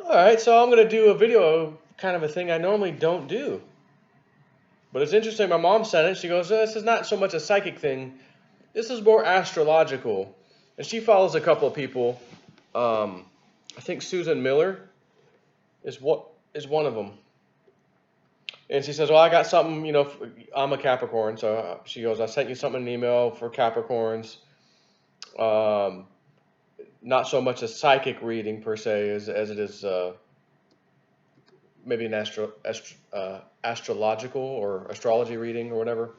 All right, so I'm going to do a video, kind of a thing I normally don't do. But it's interesting. My mom said it. She goes, this is not so much a psychic thing. This is more astrological. And she follows a couple of people. I think Susan Miller is one of them. And she says, well, I got something, I'm a Capricorn. So she goes, I sent you something in an email for Capricorns. Not so much a psychic reading per se as it is maybe an astrological or astrology reading or whatever.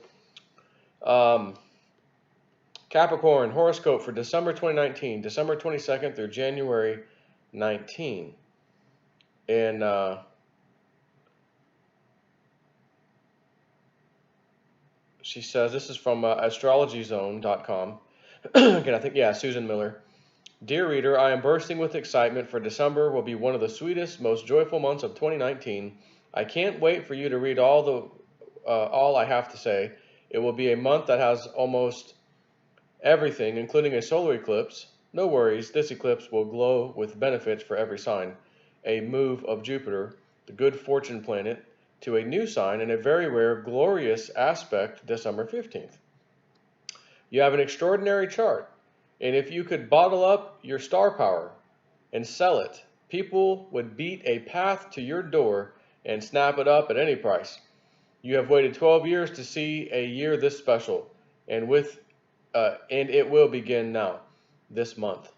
Capricorn horoscope for December 2019, December 22nd through January 19. And she says, this is from astrologyzone.com. Again, I think, yeah, Susan Miller. Dear reader, I am bursting with excitement for December will be one of the sweetest, most joyful months of 2019. I can't wait for you to read all I have to say. It will be a month that has almost everything, including a solar eclipse. No worries, this eclipse will glow with benefits for every sign. A move of Jupiter, the good fortune planet, to a new sign in a very rare, glorious aspect December 15th. You have an extraordinary chart. And if you could bottle up your star power and sell it, people would beat a path to your door and snap it up at any price. You have waited 12 years to see a year this special, and it will begin now, this month.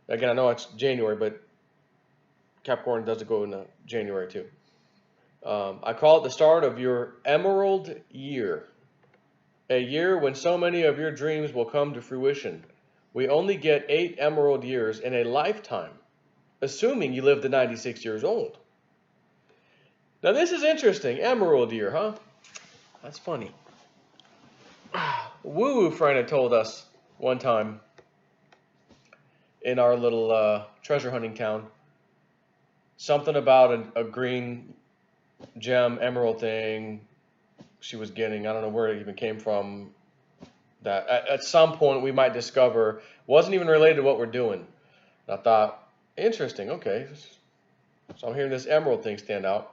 Again, I know it's January, but Capricorn does go into January too. I call it the start of your emerald year, a year when so many of your dreams will come to fruition. We only get 8 emerald years in a lifetime, assuming you live to 96 years old. Now this is interesting, emerald year, huh? That's funny. Woo-woo friend had told us one time in our little treasure hunting town, something about a green gem emerald thing she was getting. I don't know where it even came from. That at some point we might discover wasn't even related to what we're doing. And I thought, interesting, okay. So I'm hearing this emerald thing stand out.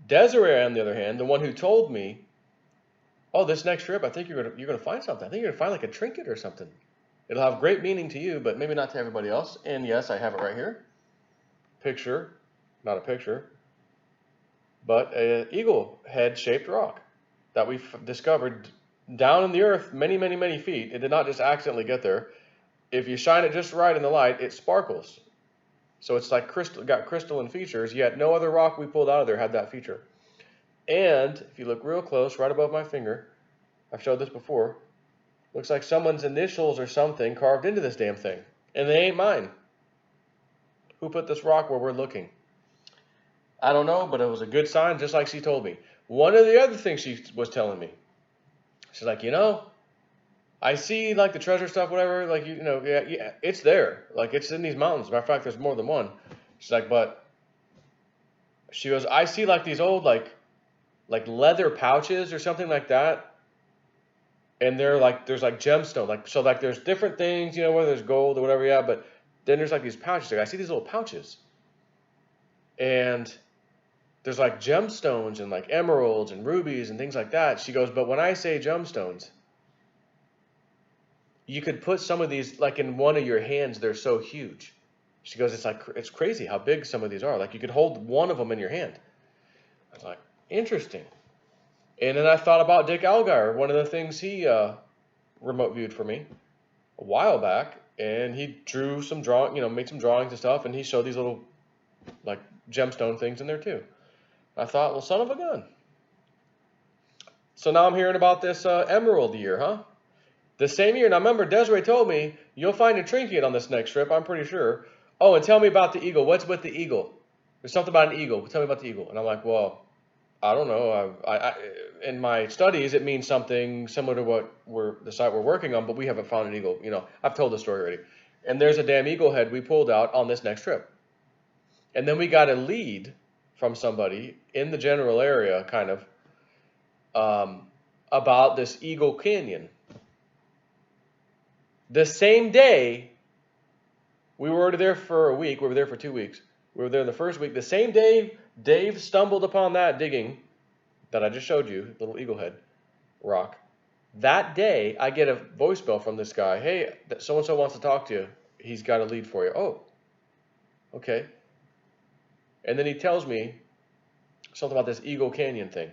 Desiree, on the other hand, the one who told me, oh, this next trip, I think you're gonna find something. I think you're gonna find like a trinket or something. It'll have great meaning to you, but maybe not to everybody else. And yes, I have it right here. Picture, not a picture, but an eagle head-shaped rock that we've discovered down in the earth many, many, many feet. It did not just accidentally get there. If you shine it just right in the light, it sparkles. So it's like got crystalline features, yet no other rock we pulled out of there had that feature. And if you look real close, right above my finger, I've showed this before, looks like someone's initials or something carved into this damn thing. And they ain't mine. Who put this rock where we're looking? I don't know, but it was a good sign, just like she told me. One of the other things she was telling me, she's like, I see like the treasure stuff, whatever, like, yeah, it's there. Like it's in these mountains. Matter of fact, there's more than one. She's like, but she goes, I see like these old, like leather pouches or something like that. And they're like, there's like gemstone. Like, so like there's different things, whether there's gold or whatever, yeah, but then there's like these pouches. Like I see these little pouches. And there's like gemstones and like emeralds and rubies and things like that. She goes, but when I say gemstones, you could put some of these like in one of your hands. They're so huge. She goes, it's crazy how big some of these are. Like you could hold one of them in your hand. I was like, interesting. And then I thought about Dick Algar, one of the things he remote viewed for me a while back, and he drew some made some drawings and stuff, and he showed these little like gemstone things in there too. I thought, well, son of a gun. So now I'm hearing about this emerald year, huh? The same year. Now remember, Desiree told me you'll find a trinket on this next trip, I'm pretty sure. Oh, and tell me about the eagle. What's with the eagle? There's something about an eagle. Tell me about the eagle. And I'm like, well, I don't know. In my studies, it means something similar to what the site we're working on, but we haven't found an eagle. I've told the story already. And there's a damn eagle head we pulled out on this next trip. And then we got a lead from somebody in the general area, kind of, about this Eagle Canyon. The same day, we were there for a week. We were there for 2 weeks. We were there the first week. The same day Dave stumbled upon that digging that I just showed you, little eaglehead rock. That day, I get a voicemail from this guy. Hey, so-and-so wants to talk to you. He's got a lead for you. Oh, okay. And then he tells me something about this Eagle Canyon thing.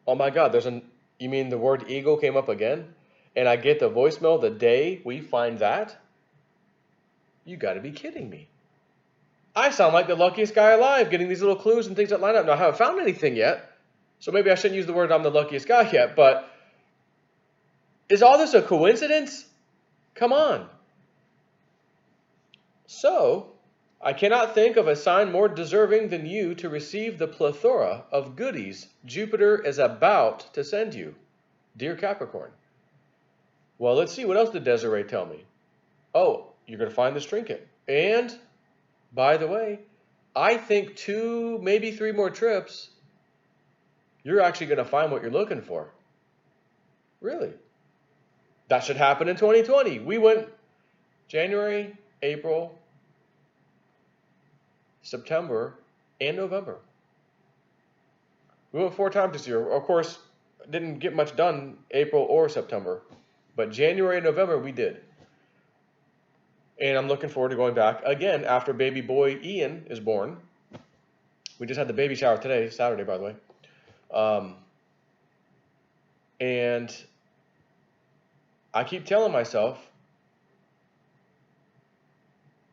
Oh my God, you mean the word eagle came up again? And I get the voicemail the day we find that? You got to be kidding me. I sound like the luckiest guy alive getting these little clues and things that line up. Now, I haven't found anything yet, so maybe I shouldn't use the word I'm the luckiest guy yet, but is all this a coincidence? Come on. So, I cannot think of a sign more deserving than you to receive the plethora of goodies Jupiter is about to send you, dear Capricorn. Well, let's see. What else did Desiree tell me? Oh, you're going to find this trinket. And, by the way, I think 2, maybe 3 more trips, you're actually going to find what you're looking for. Really? That should happen in 2020. We went January, April, September, and November. We went 4 times this year. Of course, didn't get much done April or September. But January and November, we did. And I'm looking forward to going back again after baby boy Ian is born. We just had the baby shower today, Saturday, by the way. And I keep telling myself,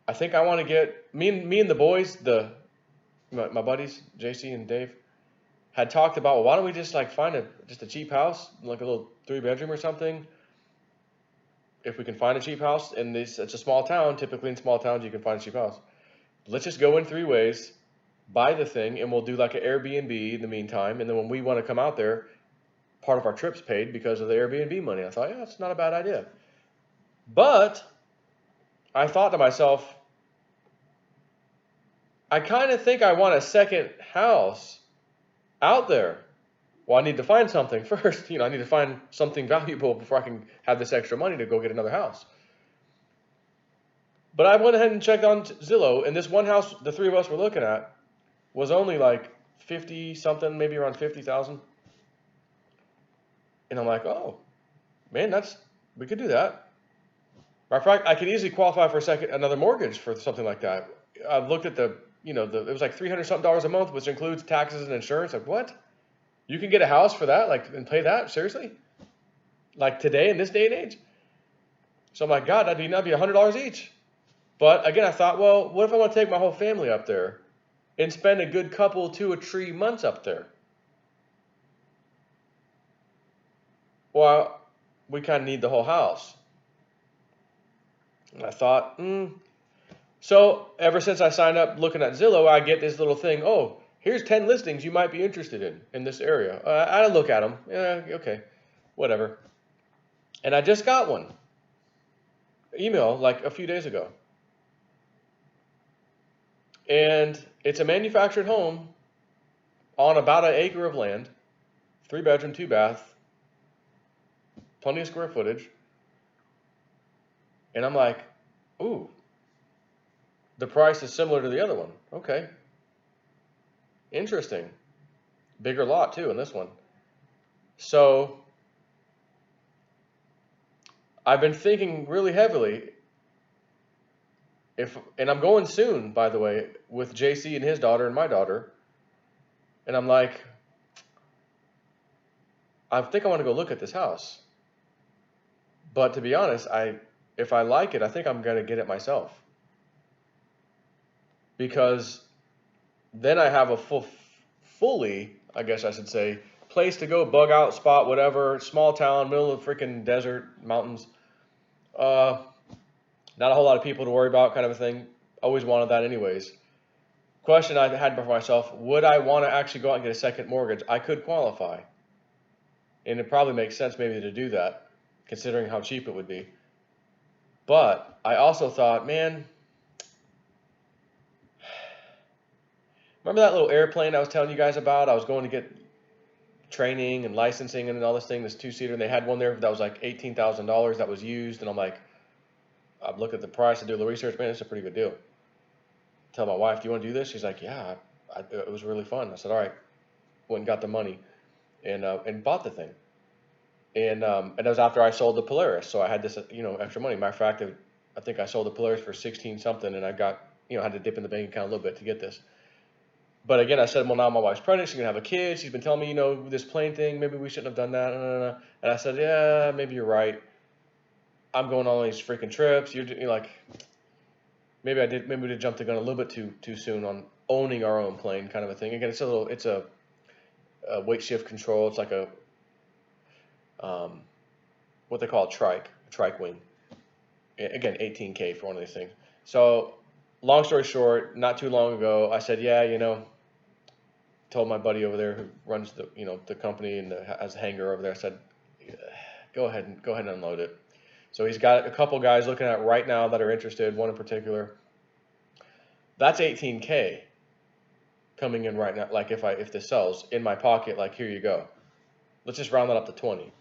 I think I want to get, me and the boys, my buddies, JC and Dave, had talked about, well, why don't we just like find just a cheap house, like a little 3-bedroom or something. If we can find a cheap house, and it's a small town, typically in small towns you can find a cheap house. Let's just go in 3 ways, buy the thing, and we'll do like an Airbnb in the meantime. And then when we want to come out there, part of our trip's paid because of the Airbnb money. I thought, yeah, that's not a bad idea. But I thought to myself, I kind of think I want a second house out there. Well, I need to find something first. I need to find something valuable before I can have this extra money to go get another house. But I went ahead and checked on Zillow, and this one house the 3 of us were looking at was only like 50 something, maybe around 50,000. And I'm like, oh, man, we could do that. Matter of fact, I could easily qualify for another mortgage for something like that. I looked at it was like $300 something a month, which includes taxes and insurance. Like, what? You can get a house for that, like, and pay that? Seriously? Like today, in this day and age? So I'm like, God, that'd be $100 each. But again, I thought, well, what if I want to take my whole family up there and spend a good couple 2 or 3 months up there? Well, we kind of need the whole house. And I thought, So ever since I signed up looking at Zillow, I get this little thing, oh, here's 10 listings you might be interested in this area. I look at them. Yeah, okay, whatever. And I just got one email like a few days ago. And it's a manufactured home on about an acre of land, 3-bedroom, 2-bath, plenty of square footage. And I'm like, ooh, the price is similar to the other one. Okay. Interesting. Bigger lot too in this one. So I've been thinking really heavily and I'm going soon, by the way, with JC and his daughter and my daughter. And I'm like, I think I want to go look at this house. But to be honest, if I like it, I think I'm going to get it myself. Because then I have a fully, I guess I should say, place to go, bug out spot, whatever, small town, middle of freaking desert, mountains. Not a whole lot of people to worry about, kind of a thing. Always wanted that anyways. Question I had for myself, would I want to actually go out and get a second mortgage? I could qualify. And it probably makes sense maybe to do that, considering how cheap it would be. But I also thought, man, remember that little airplane I was telling you guys about? I was going to get training and licensing and all this thing, this 2-seater, and they had one there that was like $18,000 that was used. And I'm like, I've looked at the price, I do a little research, man, it's a pretty good deal. tell my wife, do you want to do this? She's like, yeah, it was really fun. I said, all right. Went and got the money and bought the thing. And that was after I sold the Polaris, so I had this extra money. Matter of fact, I think I sold the Polaris for 16 something, and I got had to dip in the bank account a little bit to get this. But again, I said, well, now my wife's pregnant, she's gonna have a kid. She's been telling me, this plane thing, maybe we shouldn't have done that. And I said, yeah, maybe you're right. I'm going on all these freaking trips. You're like, maybe we did jump the gun a little bit too soon on owning our own plane, kind of a thing. Again, it's a weight shift control. It's like a what they call a trike wing. Again, 18K for one of these things. So, long story short, not too long ago, I said, yeah, told my buddy over there who runs the company and has a hangar over there. I said, yeah, go ahead and unload it. So he's got a couple guys looking at it right now that are interested. One in particular. That's 18K coming in right now. Like if this sells in my pocket, like here you go. Let's just round that up to 20.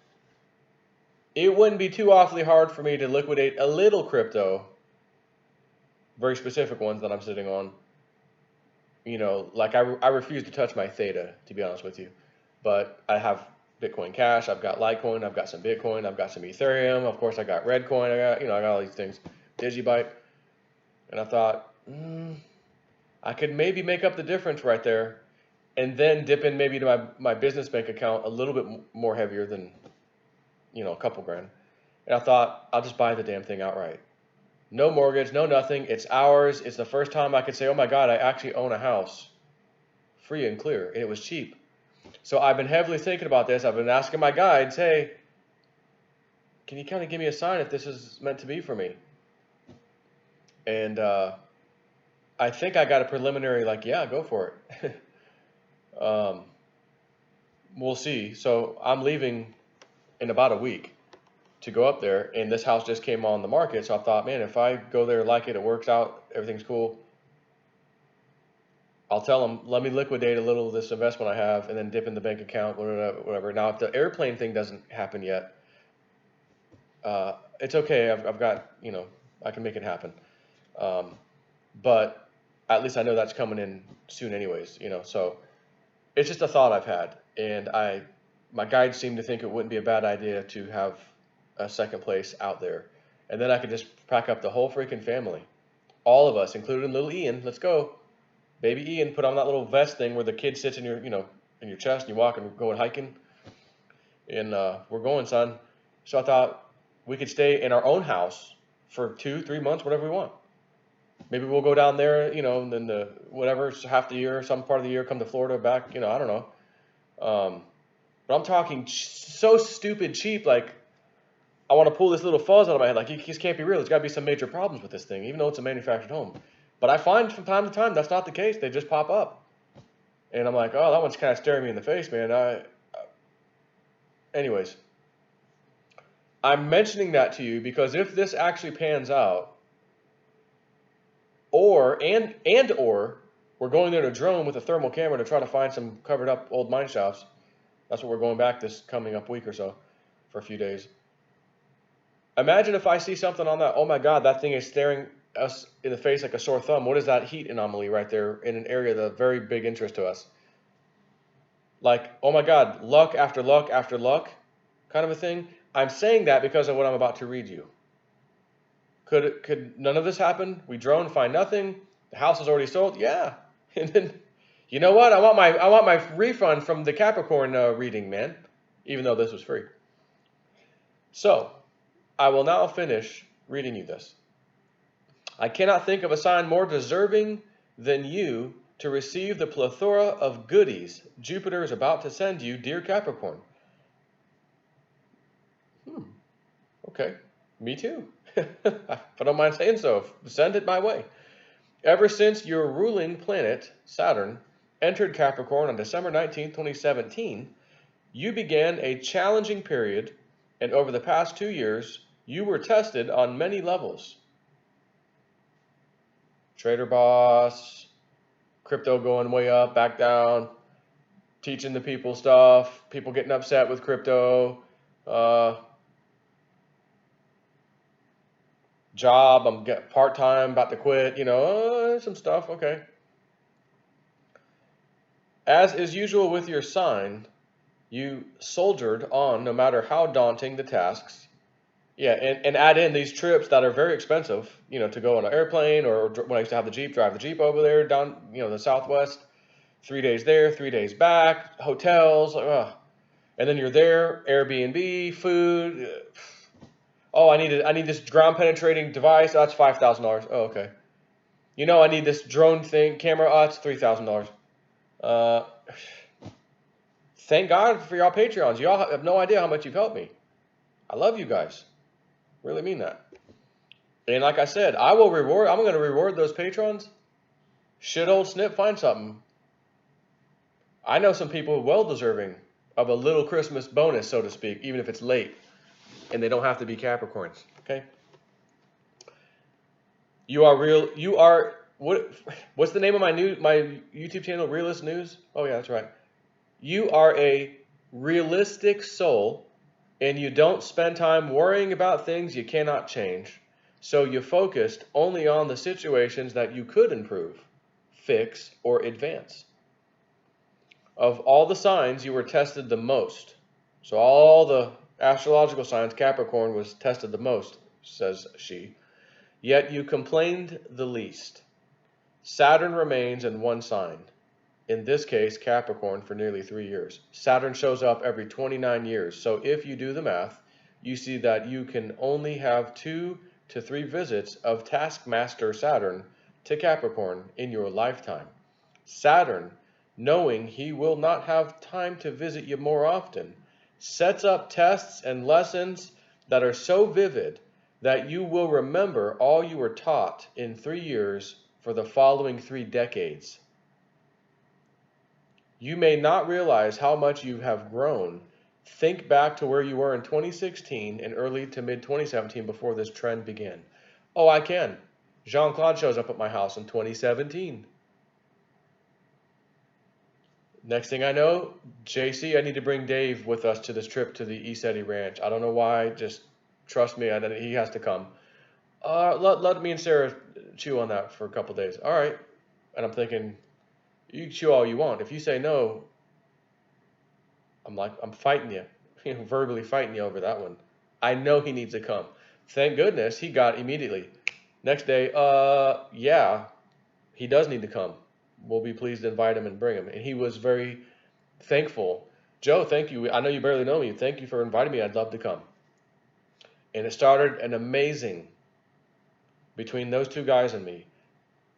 It wouldn't be too awfully hard for me to liquidate a little crypto, very specific ones that I'm sitting on. Like I refuse to touch my Theta, to be honest with you. But I have Bitcoin Cash, I've got Litecoin, I've got some Bitcoin, I've got some Ethereum, of course I got Redcoin, I got all these things, Digibyte. And I thought, I could maybe make up the difference right there and then dip in maybe to my business bank account a little bit more heavier than a couple grand. And I thought, I'll just buy the damn thing outright. No mortgage, no nothing. It's ours. It's the first time I could say, oh my God, I actually own a house. Free and clear. And it was cheap. So I've been heavily thinking about this. I've been asking my guides, hey, can you kind of give me a sign if this is meant to be for me? And I think I got a preliminary, like, yeah, go for it. We'll see. So I'm leaving in about a week to go up there, and this house just came on the market. So I thought, man, if I go there, like it works out, everything's cool, I'll tell them, let me liquidate a little of this investment I have and then dip in the bank account, whatever. Now, if the airplane thing doesn't happen yet, it's okay. I've got, I can make it happen. But at least I know that's coming in soon anyways, so it's just a thought I've had. And my guides seem to think it wouldn't be a bad idea to have a second place out there. And then I could just pack up the whole freaking family. All of us, including little Ian. Let's go. Baby Ian, put on that little vest thing where the kid sits in your, in your chest and you walk and go hiking. And we're going, son. So I thought we could stay in our own house for 2-3 months, whatever we want. Maybe we'll go down there, and then whatever, half the year, some part of the year, come to Florida, back, I don't know. But I'm talking so stupid cheap, like I want to pull this little fuzz out of my head, like it just can't be real. There's got to be some major problems with this thing, even though it's a manufactured home. But I find from time to time that's not the case. They just pop up. And I'm like, oh, that one's kind of staring me in the face, man. Anyways, I'm mentioning that to you because if this actually pans out, or we're going there to drone with a thermal camera to try to find some covered up old mine shafts. That's what we're going back this coming up week or so for a few days. Imagine if I see something on that. Oh my God, that thing is staring us in the face like a sore thumb. What is that heat anomaly right there in an area of very big interest to us? Like, oh my God, luck after luck after luck kind of a thing. I'm saying that because of what I'm about to read you. Could none of this happen? We drone, find nothing. The house is already sold. Yeah. And then, you know what? I want my refund from the Capricorn reading, man. Even though this was free. So, I will now finish reading you this. I cannot think of a sign more deserving than you to receive the plethora of goodies Jupiter is about to send you, dear Capricorn. Okay. Me too. I don't mind saying so. Send it my way. Ever since your ruling planet, Saturn, entered Capricorn on December 19, 2017, you began a challenging period, and over the past 2 years, you were tested on many levels. Trader boss, crypto going way up, back down, teaching the people stuff, people getting upset with crypto, job, I'm part-time, about to quit, some stuff, okay. As is usual with your sign, you soldiered on no matter how daunting the tasks. Yeah, and add in these trips that are very expensive, to go on an airplane, or when I used to have the Jeep, drive the Jeep over there down, the Southwest, 3 days there, 3 days back, hotels, and then you're there, Airbnb, food. Oh, I need this ground penetrating device. Oh, that's $5,000. Oh, okay. I need this drone thing, camera. Oh, it's $3,000. Uh, Thank God for y'all Patreons. Y'all have no idea how much you've helped me. I love you guys. Really mean that. And like I said, I'm going to reward those patrons. Should old Snip find something, I know some people well deserving of a little Christmas bonus, so to speak, even if it's late, and they don't have to be Capricorns. Okay. What's the name of my YouTube channel? Realist News? Oh yeah, that's right. You are a realistic soul, and you don't spend time worrying about things you cannot change. So you focused only on the situations that you could improve, fix, or advance. Of all the signs, you were tested the most. So all the astrological signs, Capricorn was tested the most, says she. Yet you complained the least. Saturn remains in one sign. In this case, Capricorn, for nearly 3 years. Saturn shows up every 29 years. So if you do the math, you see that you can only have 2 to 3 visits of taskmaster Saturn to Capricorn in your lifetime. Saturn, knowing he will not have time to visit you more often, sets up tests and lessons that are so vivid that you will remember all you were taught in 3 years for the following 3 decades. You may not realize how much you have grown. Think back to where you were in 2016 and early to mid 2017 before this trend began. Oh, I can. Jean-Claude shows up at my house in 2017. Next thing I know, JC, I need to bring Dave with us to this trip to the ESETI Ranch. I don't know why, just trust me, he has to come. Let me and Sarah chew on that for a couple days. All right. And I'm thinking, you can chew all you want. If you say no, I'm fighting you, verbally fighting you over that one. I know he needs to come. Thank goodness he got immediately. Next day, yeah, he does need to come. We'll be pleased to invite him and bring him. And he was very thankful. Joe, thank you. I know you barely know me. Thank you for inviting me. I'd love to come. And it started an amazing, between those two guys and me,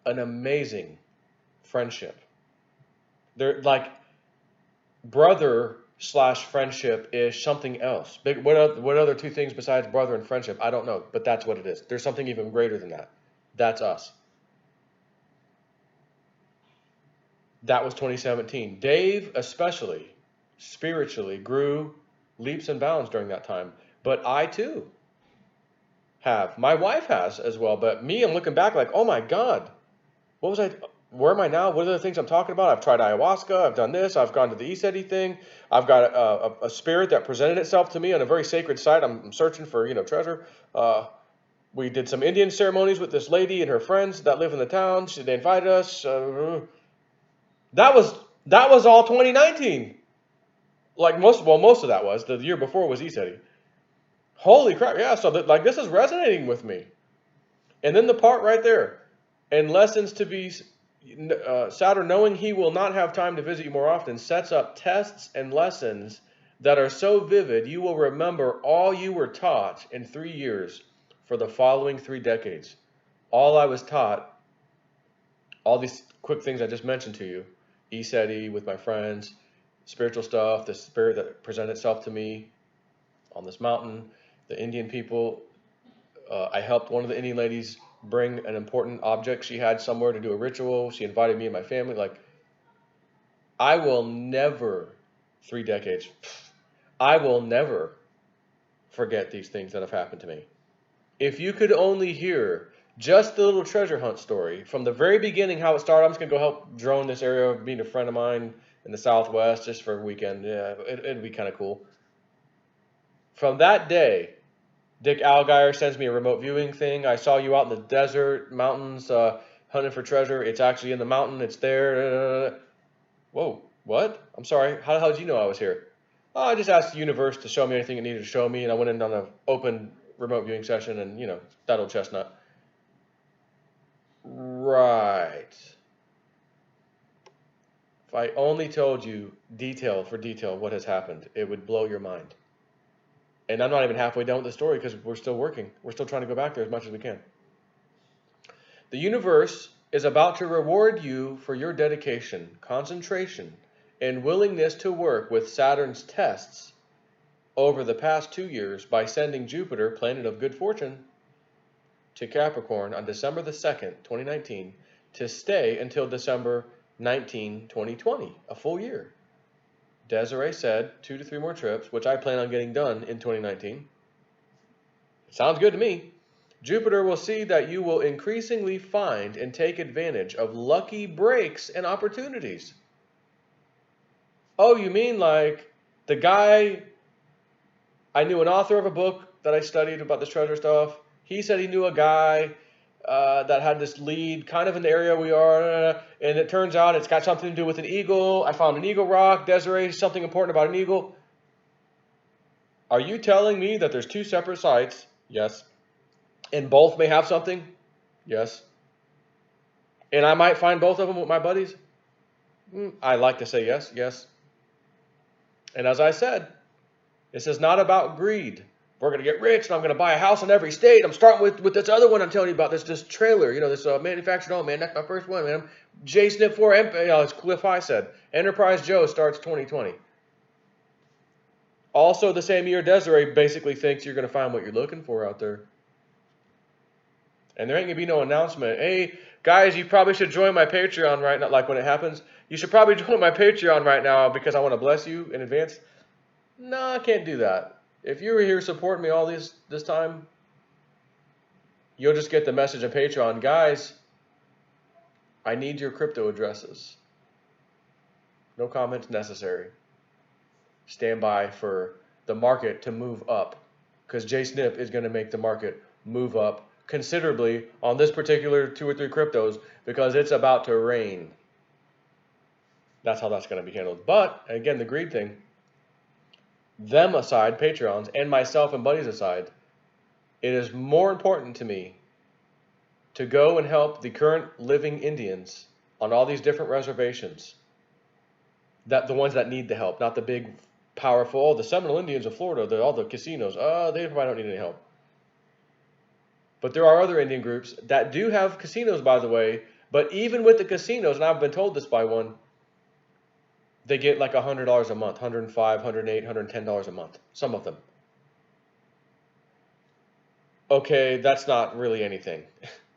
an amazing friendship. They're like brother/friendship is something else. What other two things besides brother and friendship? I don't know, but that's what it is. There's something even greater than that. That's us. That was 2017. Dave especially spiritually grew leaps and bounds during that time. But I too have. My wife has as well. But me, I'm looking back like, oh my God, what was I? Where am I now? What are the things I'm talking about? I've tried ayahuasca. I've done this. I've gone to the ESETI thing. I've got a spirit that presented itself to me on a very sacred site. I'm searching for, treasure. We did some Indian ceremonies with this lady and her friends that live in the town. They invited us. That was all 2019. Like most of that was. The year before was ESETI. Holy crap! Yeah. So this is resonating with me. And then the part right there, and lessons to be. Saturn, knowing he will not have time to visit you more often, sets up tests and lessons that are so vivid you will remember all you were taught in 3 years for the following 3 decades. All I was taught, all these quick things I just mentioned to you, ESETI with my friends, spiritual stuff, the spirit that presented itself to me on this mountain, the Indian people. I helped one of the Indian ladies bring an important object she had somewhere to do a ritual. She invited me and my family. Like, I will never, 3 decades, I will never forget these things that have happened to me. If you could only hear just the little treasure hunt story from the very beginning, how it started. I'm just going to go help drone this area, meet a friend of mine in the Southwest just for a weekend. Yeah, it'd be kind of cool. From that day Dick Algier sends me a remote viewing thing. I saw you out in the desert, mountains, hunting for treasure. It's actually in the mountain. It's there. Whoa, what? I'm sorry. How the hell did you know I was here? Oh, I just asked the universe to show me anything it needed to show me, and I went in on an open remote viewing session, and, that old chestnut. Right. If I only told you detail for detail what has happened, it would blow your mind. And I'm not even halfway done with the story because we're still working. We're still trying to go back there as much as we can. The universe is about to reward you for your dedication, concentration, and willingness to work with Saturn's tests over the past 2 years by sending Jupiter, planet of good fortune, to Capricorn on December the 2nd, 2019, to stay until December 19, 2020, a full year. Desiree said 2 to 3 more trips, which I plan on getting done in 2019. Sounds good to me. Jupiter will see that you will increasingly find and take advantage of lucky breaks and opportunities. Oh, you mean like the guy, I knew an author of a book that I studied about this treasure stuff. He said he knew a guy that had this lead kind of in the area we are, and it turns out it's got something to do with an eagle. I found an eagle rock. Desiree, something important about an eagle. Are you telling me that there's 2 separate sites? Yes. And both may have something? Yes. And I might find both of them with my buddies? I like to say yes, yes. And as I said, this is not about greed. We're going to get rich, and I'm going to buy a house in every state. I'm starting with this other one I'm telling you about, this trailer, this manufactured home, man. That's my first one, man. J-Snip 4, as Cliff High said, Enterprise Joe starts 2020. Also, the same year, Desiree basically thinks you're going to find what you're looking for out there. And there ain't going to be no announcement. Hey, guys, you probably should join my Patreon right now. Like when it happens, you should probably join my Patreon right now because I want to bless you in advance. No, I can't do that. If you were here supporting me all this time, you'll just get the message on Patreon. Guys, I need your crypto addresses. No comments necessary. Stand by for the market to move up because J-Snip is going to make the market move up considerably on this particular 2 or 3 cryptos because it's about to rain. That's how that's going to be handled. But, again, the greed thing, them aside, Patreons, and myself and buddies aside, it is more important to me to go and help the current living Indians on all these different reservations, that the ones that need the help, not the big, powerful, the Seminole Indians of Florida, all the casinos, they probably don't need any help. But there are other Indian groups that do have casinos, by the way, but even with the casinos, and I've been told this by one, they get like $100 a month, $105, $108, $110 a month, some of them. Okay, that's not really anything.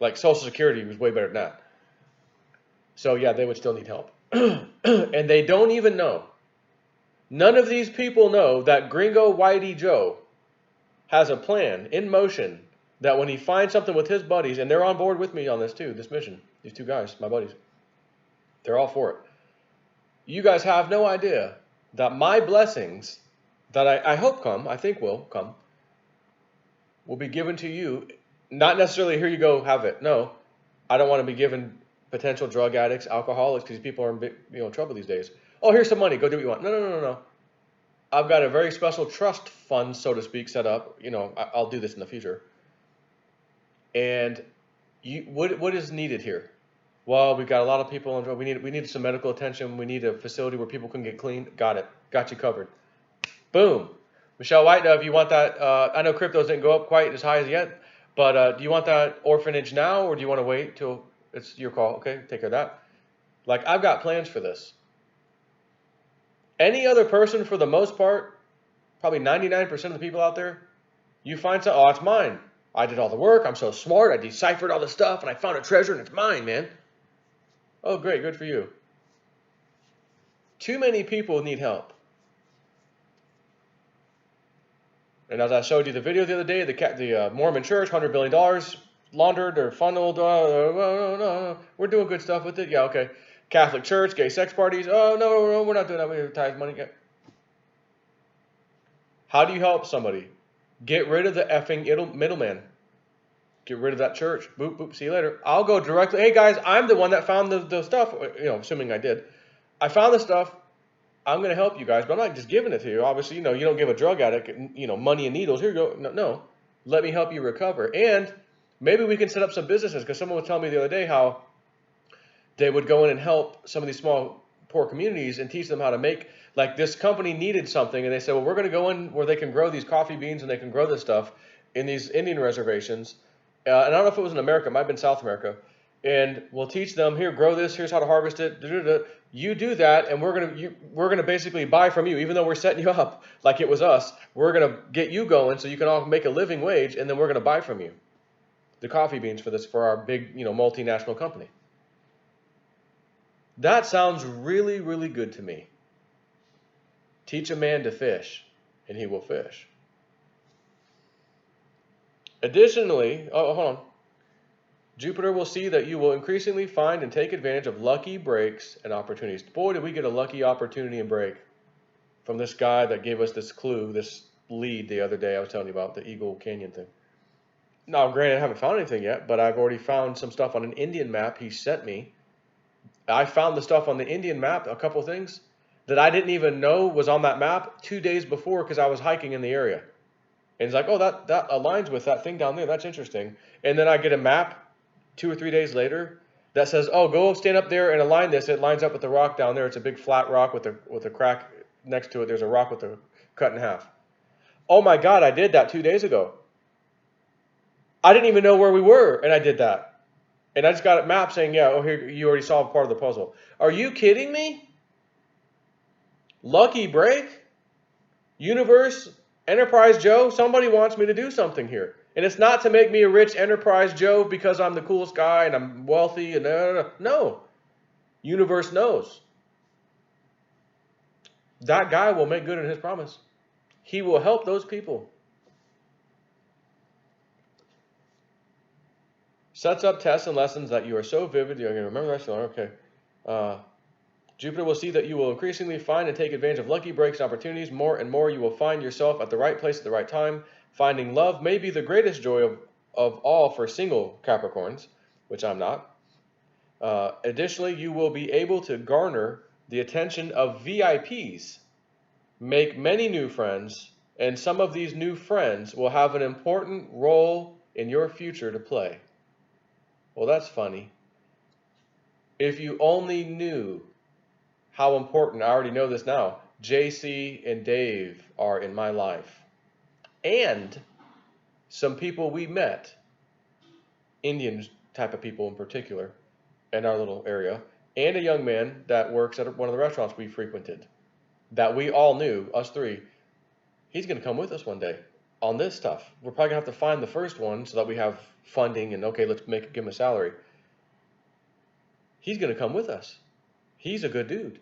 Like Social Security was way better than that. So yeah, they would still need help. And they don't even know. None of these people know that Gringo Whitey Joe has a plan in motion that when he finds something with his buddies, and they're on board with me on this too, this mission, these 2 guys, my buddies, they're all for it. You guys have no idea that my blessings that I hope come, I think will come, will be given to you. Not necessarily, here you go, have it. No, I don't want to be given potential drug addicts, alcoholics, because people are in trouble these days. Oh, here's some money, go do what you want. No. I've got a very special trust fund, so to speak, set up. I'll do this in the future. And what is needed here? Well, we've got a lot of people on drugs. We need some medical attention. We need a facility where people can get clean. Got it. Got you covered. Boom. Michelle Whitedove, you want that? I know cryptos didn't go up quite as high as yet, but do you want that orphanage now, or do you want to wait till it's your call? Okay, take care of that. Like, I've got plans for this. Any other person, for the most part, probably 99% of the people out there, you find something, oh, it's mine. I did all the work. I'm so smart. I deciphered all the stuff, and I found a treasure, and it's mine, man. Oh, great. Good for you. Too many people need help. And as I showed you the video the other day, the Mormon church, $100 billion laundered or funneled. No, we're doing good stuff with it. Yeah, okay. Catholic Church, gay sex parties. Oh, no, we're not doing that. We have tithe money. How do you help somebody? Get rid of the effing middleman. Get rid of that church. Boop, boop, see you later. I'll go directly. Hey, guys, I'm the one that found the stuff. Assuming I did. I found the stuff. I'm going to help you guys, but I'm not just giving it to you. Obviously, you don't give a drug addict, money and needles. Here you go. No. Let me help you recover. And maybe we can set up some businesses, because someone was telling me the other day how they would go in and help some of these small, poor communities and teach them how to make, like this company needed something, and they said, well, we're going to go in where they can grow these coffee beans and they can grow this stuff in these Indian reservations. And I don't know if it was in America, it might have been South America. And we'll teach them, here, grow this, here's how to harvest it. You do that, and we're gonna basically buy from you, even though we're setting you up like it was us. We're gonna get you going so you can all make a living wage, and then we're gonna buy from you the coffee beans for our big multinational company. That sounds really, really good to me. Teach a man to fish, and he will fish. Additionally, hold on. Jupiter will see that you will increasingly find and take advantage of lucky breaks and opportunities. Boy, did we get a lucky opportunity and break from this guy that gave us this clue, this lead the other day I was telling you about, the Eagle Canyon thing. Now, granted, I haven't found anything yet, but I've already found some stuff on an Indian map he sent me. I found the stuff on the Indian map, a couple things, that I didn't even know was on that map 2 days before because I was hiking in the area. And it's like, oh, that aligns with that thing down there. That's interesting. And then I get a map 2 or 3 days later that says, oh, go stand up there and align this. It lines up with the rock down there. It's a big flat rock with a crack next to it. There's a rock with a cut in half. Oh my God, I did that 2 days ago. I didn't even know where we were, and I did that. And I just got a map saying, yeah, oh, here, you already solved part of the puzzle. Are you kidding me? Lucky break? Universe, Enterprise Joe, somebody wants me to do something here. And it's not to make me a rich Enterprise Joe because I'm the coolest guy and I'm wealthy. And no. Universe knows. That guy will make good on his promise. He will help those people. Sets up tests and lessons that you are so vivid, you're going to remember the rest of it. Okay. Jupiter will see that you will increasingly find and take advantage of lucky breaks and opportunities. More and more you will find yourself at the right place at the right time. Finding love may be the greatest joy of all for single Capricorns, which I'm not. Additionally, you will be able to garner the attention of VIPs, make many new friends, and some of these new friends will have an important role in your future to play. Well, that's funny. If you only knew how important, I already know this now, JC and Dave are in my life. And some people we met, Indian type of people in particular, in our little area, and a young man that works at one of the restaurants we frequented, that we all knew, us three. He's going to come with us one day on this stuff. We're probably going to have to find the first one so that we have funding and, okay, let's give him a salary. He's going to come with us. He's a good dude.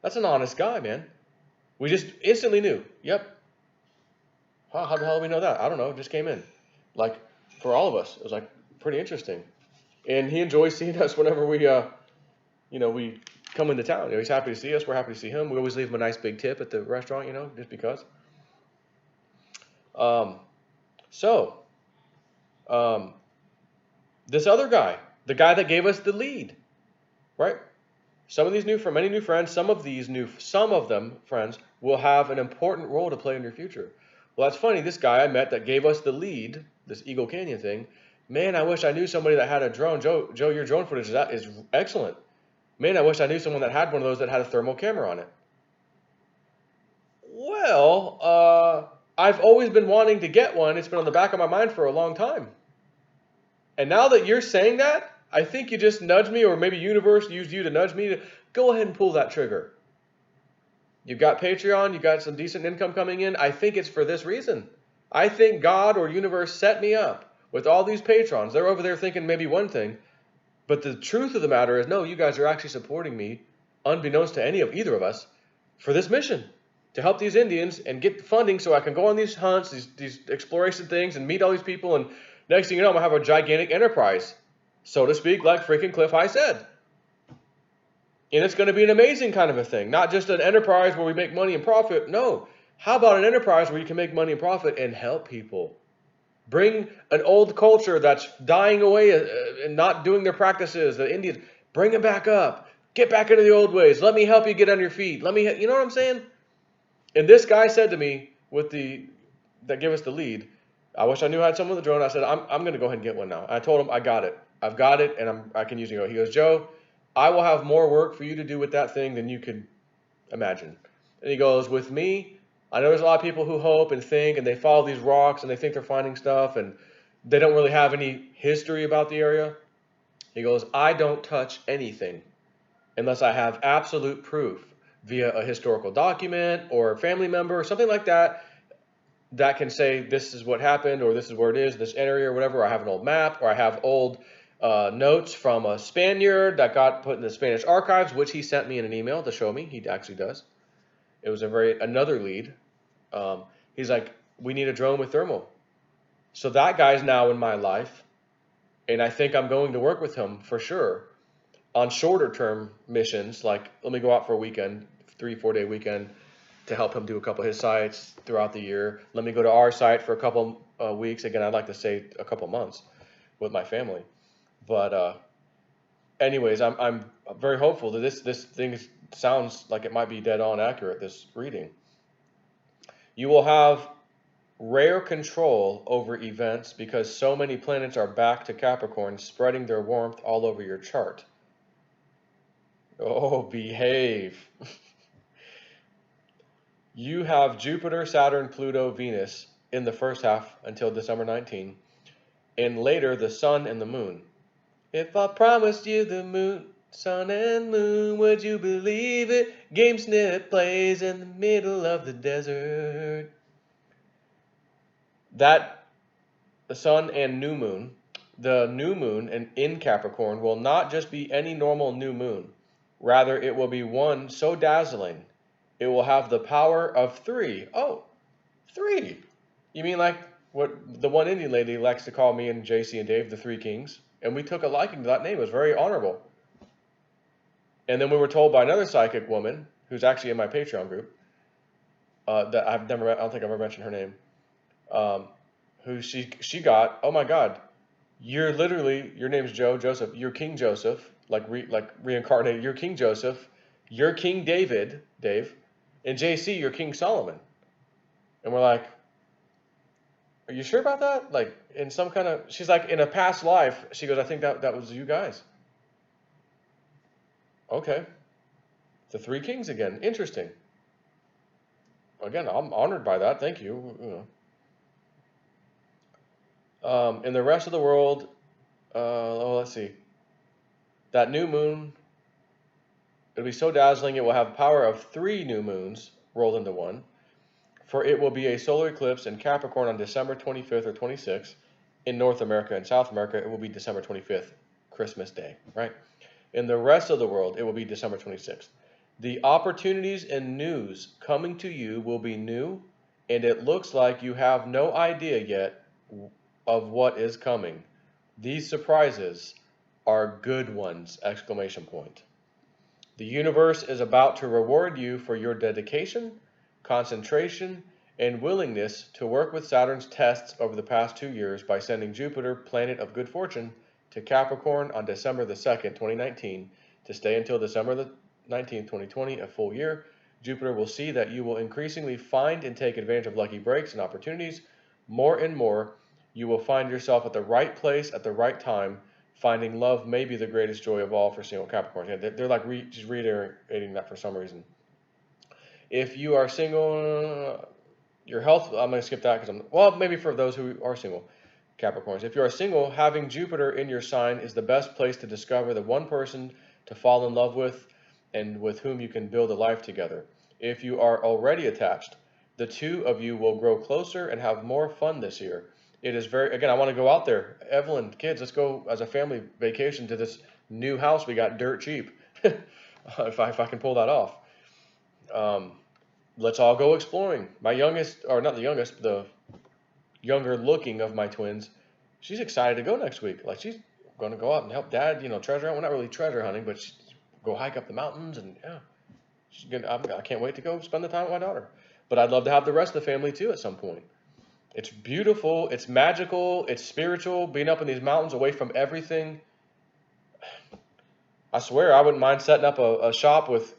That's an honest guy, man. We just instantly knew. Yep. Huh, how the hell do we know that? I don't know. It just came in. Like, for all of us. It was, like, pretty interesting. And he enjoys seeing us whenever we, we come into town. He's happy to see us. We're happy to see him. We always leave him a nice big tip at the restaurant, just because. This other guy, the guy that gave us the lead, right? Many new friends, some of them friends will have an important role to play in your future. Well, that's funny. This guy I met that gave us the lead, this Eagle Canyon thing, man, I wish I knew somebody that had a drone. Joe, your drone footage is excellent. Man, I wish I knew someone that had one of those that had a thermal camera on it. Well, I've always been wanting to get one. It's been on the back of my mind for a long time. And now that you're saying that, I think you just nudged me, or maybe universe used you to nudge me to go ahead and pull that trigger. You've got Patreon, you've got some decent income coming in. I think it's for this reason. I think God or universe set me up with all these patrons. They're over there thinking maybe one thing, but the truth of the matter is, no, you guys are actually supporting me, unbeknownst to either of us, for this mission, to help these Indians and get funding so I can go on these hunts, these exploration things, and meet all these people, and next thing you know, I'm going to have a gigantic enterprise, so to speak, like freaking Cliff High said. And it's going to be an amazing kind of a thing, not just an enterprise where we make money and profit. No, How about an enterprise where you can make money and profit and help people? Bring an old culture that's dying away and not doing their practices, the Indians, bring them back up. Get back into the old ways. Let me help you get on your feet. You know what I'm saying? And this guy said to me that gave us the lead, I wish I knew I had someone with a drone. I said, I'm going to go ahead and get one now. I told him, I got it. I've got it, and I can use it. He goes, Joe, I will have more work for you to do with that thing than you could imagine. And he goes, with me, I know there's a lot of people who hope and think, and they follow these rocks, and they think they're finding stuff, and they don't really have any history about the area. He goes, I don't touch anything unless I have absolute proof via a historical document or a family member or something like that that can say this is what happened or this is where it is, this area or whatever. Or I have an old map, or I have old notes from a Spaniard that got put in the Spanish archives, which he sent me in an email to show me. He actually does. It was another lead. He's like, we need a drone with thermal. So that guy's now in my life, and I think I'm going to work with him for sure on shorter term missions. Like, let me go out for a weekend, 3-4 day weekend, to help him do a couple of his sites throughout the year. Let me go to our site for a couple weeks. Again, I'd like to stay a couple months with my family. But anyways, I'm very hopeful that this thing sounds like it might be dead on accurate, this reading. You will have rare control over events because so many planets are back to Capricorn, spreading their warmth all over your chart. Oh, behave. You have Jupiter, Saturn, Pluto, Venus in the first half until December 19, and later the Sun and the Moon. If I promised you the moon, sun and moon, would you believe it? Game Snip plays in the middle of the desert. That, the Sun and new moon, the new moon in Capricorn will not just be any normal new moon. Rather, it will be one so dazzling, it will have the power of 3. Oh, 3. You mean like what the one Indian lady likes to call me and JC and Dave, the 3 Kings? And we took a liking to that name. It was very honorable. And then we were told by another psychic woman, who's actually in my Patreon group, that I don't think I've ever mentioned her name, who she got, oh my God, you're literally, your name's Joseph, you're King Joseph, like reincarnated, you're King Joseph, you're King Dave, and JC, you're King Solomon. And we're like, are you sure about that? Like, in some kind of, she's like, in a past life, she goes, I think that was you guys. Okay. The 3 Kings again. Interesting. Again, I'm honored by that. Thank you. In the rest of the world, let's see. That new moon, it'll be so dazzling it will have power of 3 new moons rolled into one. For it will be a solar eclipse in Capricorn on December 25th or 26th. In North America and South America, it will be December 25th, Christmas Day, right? In the rest of the world, it will be December 26th. The opportunities and news coming to you will be new, and it looks like you have no idea yet of what is coming. These surprises are good ones! Exclamation point. The universe is about to reward you for your dedication, concentration, and willingness to work with Saturn's tests over the past 2 years by sending Jupiter, planet of good fortune, to Capricorn on December the 2nd, 2019, to stay until December the 19th, 2020, a full year. Jupiter will see that you will increasingly find and take advantage of lucky breaks and opportunities. More and more, you will find yourself at the right place at the right time. Finding love may be the greatest joy of all for single Capricorns. They're like just reiterating that for some reason. If you are single, your health, I'm going to skip that because maybe for those who are single, Capricorns. If you are single, having Jupiter in your sign is the best place to discover the one person to fall in love with and with whom you can build a life together. If you are already attached, the two of you will grow closer and have more fun this year. It is again, I want to go out there. Evelyn, kids, let's go as a family vacation to this new house we got dirt cheap. if I can pull that off. Let's all go exploring. My youngest, or not the youngest, the younger looking of my twins, she's excited to go next week. Like, she's going to go out and help Dad, treasure hunt. Well, not really treasure hunting, but go hike up the mountains, and yeah, I can't wait to go spend the time with my daughter. but I'd love to have the rest of the family too at some point. It's beautiful, it's magical, it's spiritual, being up in these mountains away from everything. I swear I wouldn't mind setting up a shop with,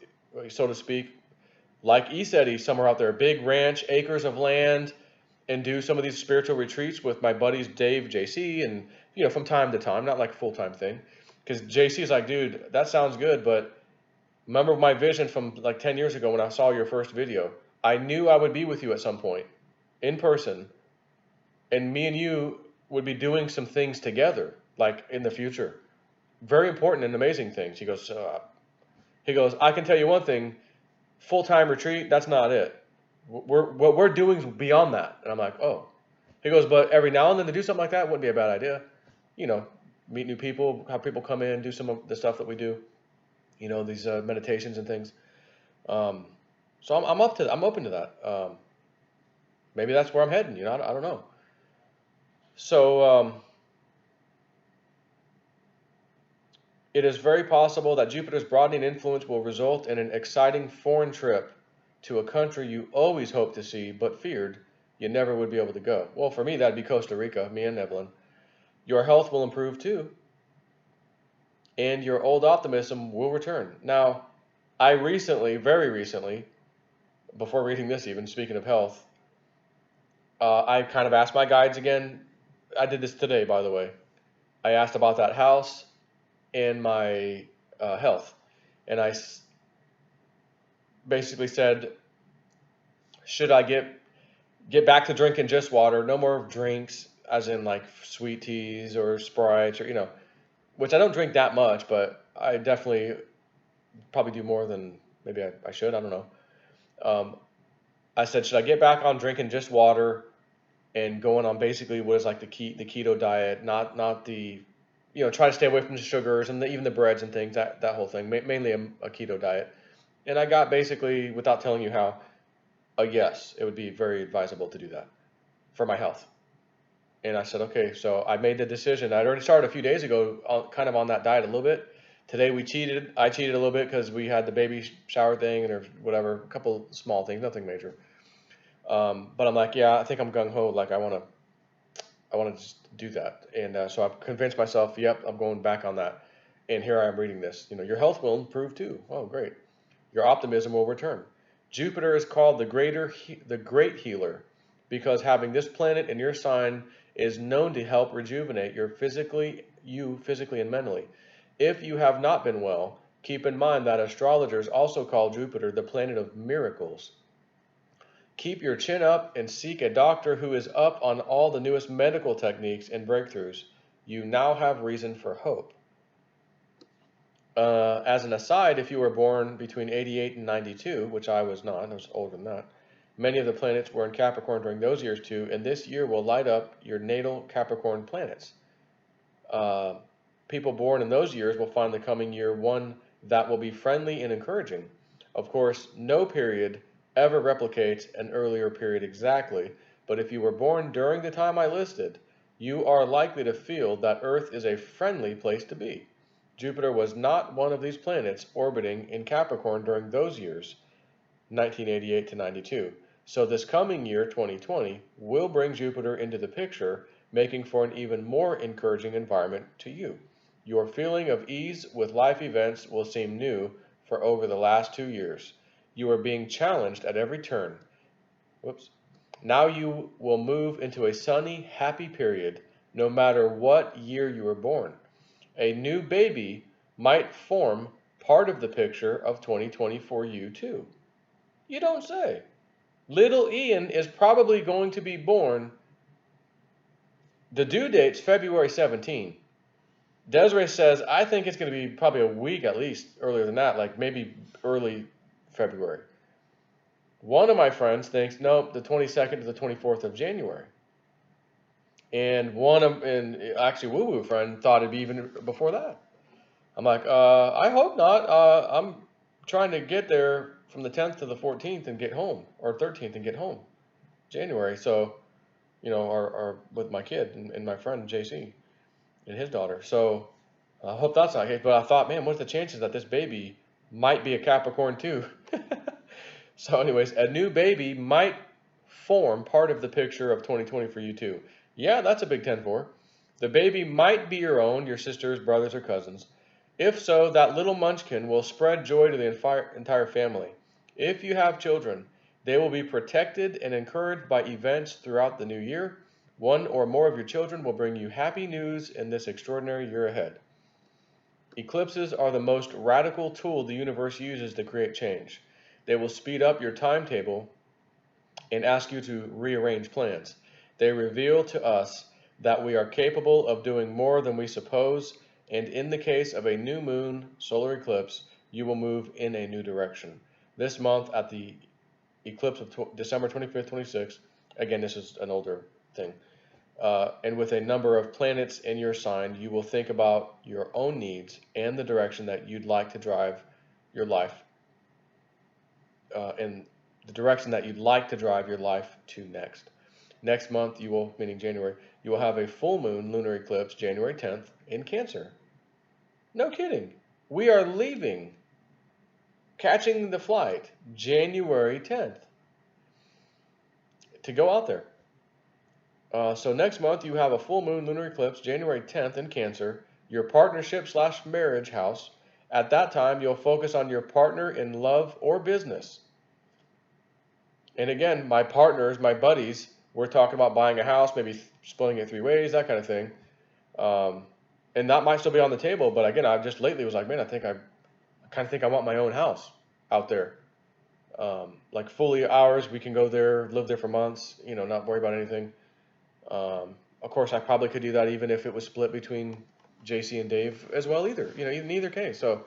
so to speak, like E said, he's somewhere out there, a big ranch, acres of land, and do some of these spiritual retreats with my buddies Dave, JC, and from time to time, not like a full time thing. Because JC is like, dude, that sounds good, but remember my vision from like 10 years ago when I saw your first video. I knew I would be with you at some point in person, and me and you would be doing some things together, like in the future. Very important and amazing things. He goes, I can tell you one thing, full-time retreat, that's not it. What we're doing is beyond that. And I'm like, oh. He goes, but every now and then to do something like that wouldn't be a bad idea. Meet new people, have people come in, do some of the stuff that we do. These meditations and things. So I'm open to that. Maybe that's where I'm heading. I don't know. So it is very possible that Jupiter's broadening influence will result in an exciting foreign trip to a country you always hoped to see but feared you never would be able to go. Well, for me, that'd be Costa Rica, me and Evelyn. Your health will improve too, and your old optimism will return. Now, I recently, very recently, before reading this even, speaking of health, I kind of asked my guides again. I did this today, by the way. I asked about that house and my health. And I basically said, should I get back to drinking just water, no more drinks, as in like sweet teas or Sprites or, which I don't drink that much, but I definitely probably do more than maybe I should. I don't know. I said, should I get back on drinking just water and going on basically what is like the keto diet, not the, try to stay away from the sugars and even the breads and things, that whole thing, mainly a keto diet. And I got basically, without telling you how, a yes, it would be very advisable to do that for my health. And I said, okay, so I made the decision. I'd already started a few days ago kind of on that diet a little bit. Today we cheated. I cheated a little bit because we had the baby shower thing and whatever, a couple small things, nothing major. But I'm like, yeah, I think I'm gung ho. Like I want to just do that. And so I've convinced myself, yep, I'm going back on that. And here I am reading this. Your health will improve too. Oh, great. Your optimism will return. Jupiter is called the great healer because having this planet in your sign is known to help rejuvenate you physically and mentally. If you have not been well, keep in mind that astrologers also call Jupiter the planet of miracles. Keep your chin up and seek a doctor who is up on all the newest medical techniques and breakthroughs. You now have reason for hope. As an aside, if you were born between 88 and 92, which I was not, I was older than that, many of the planets were in Capricorn during those years too, and this year will light up your natal Capricorn planets. People born in those years will find the coming year one that will be friendly and encouraging. Of course, no period ever replicates an earlier period exactly, but if you were born during the time I listed, you are likely to feel that Earth is a friendly place to be. Jupiter was not one of these planets orbiting in Capricorn during those years, 1988 to 92. So this coming year, 2020, will bring Jupiter into the picture, making for an even more encouraging environment to you. Your feeling of ease with life events will seem new for over the last 2 years. You are being challenged at every turn. Now you will move into a sunny, happy period, no matter what year you were born. A new baby might form part of the picture of 2020 for you too. You don't say. Little Ian is probably going to be born. The due date's February 17. Desiree says, I think it's going to be probably a week at least earlier than that, like maybe early February. One of my friends thinks, nope, the 22nd to the 24th of January. And actually Woo Woo friend thought it'd be even before that. I'm like, I hope not. I'm trying to get there from the 10th to the 14th and get home, or 13th and get home, January. So, or with my kid and my friend JC and his daughter. So I hope that's not the case. But I thought, man, what's the chances that this baby might be a Capricorn too? So anyways, a new baby might form part of the picture of 2020 for you too. Yeah, that's a big 10-4. The baby might be your own, your sisters, brothers, or cousins. If so, that little munchkin will spread joy to the entire family. If you have children, they will be protected and encouraged by events throughout the new year. One or more of your children will bring you happy news in this extraordinary year ahead. Eclipses are the most radical tool the universe uses to create change. They will speed up your timetable and ask you to rearrange plans. They reveal to us that we are capable of doing more than we suppose, and in the case of a new moon solar eclipse, you will move in a new direction. This month, at the eclipse of December 25th, 26th, again, this is an older thing, and with a number of planets in your sign, you will think about your own needs and the direction that you'd like to drive your life, in the direction that you'd like to drive your life to next. Next month, you will, meaning January, you will have a full moon lunar eclipse January 10th in Cancer. No kidding. We are leaving, catching the flight January 10th to go out there. So next month, you have a full moon lunar eclipse January 10th in Cancer, your partnership/marriage house. At that time, you'll focus on your partner in love or business. And again, my partners, my buddies, we're talking about buying a house, maybe splitting it 3 ways, that kind of thing. And that might still be on the table, but again, I've just lately was like, man, I kind of think I want my own house out there. Like fully ours, we can go there, live there for months, not worry about anything. Of course, I probably could do that even if it was split between JC and Dave as well, in either case. So,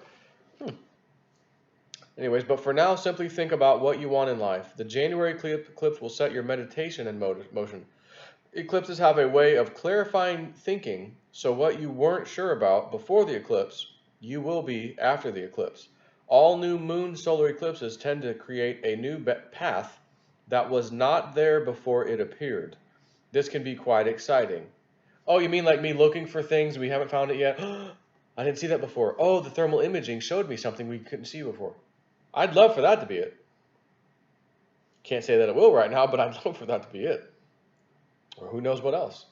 anyways, but for now, simply think about what you want in life. The January eclipse will set your meditation in motion. Eclipses have a way of clarifying thinking, so what you weren't sure about before the eclipse, you will be after the eclipse. All new moon solar eclipses tend to create a new path that was not there before it appeared. This can be quite exciting. Oh, you mean like me looking for things we haven't found it yet? I didn't see that before. Oh, the thermal imaging showed me something we couldn't see before. I'd love for that to be it. Can't say that it will right now, but I'd love for that to be it. Or who knows what else.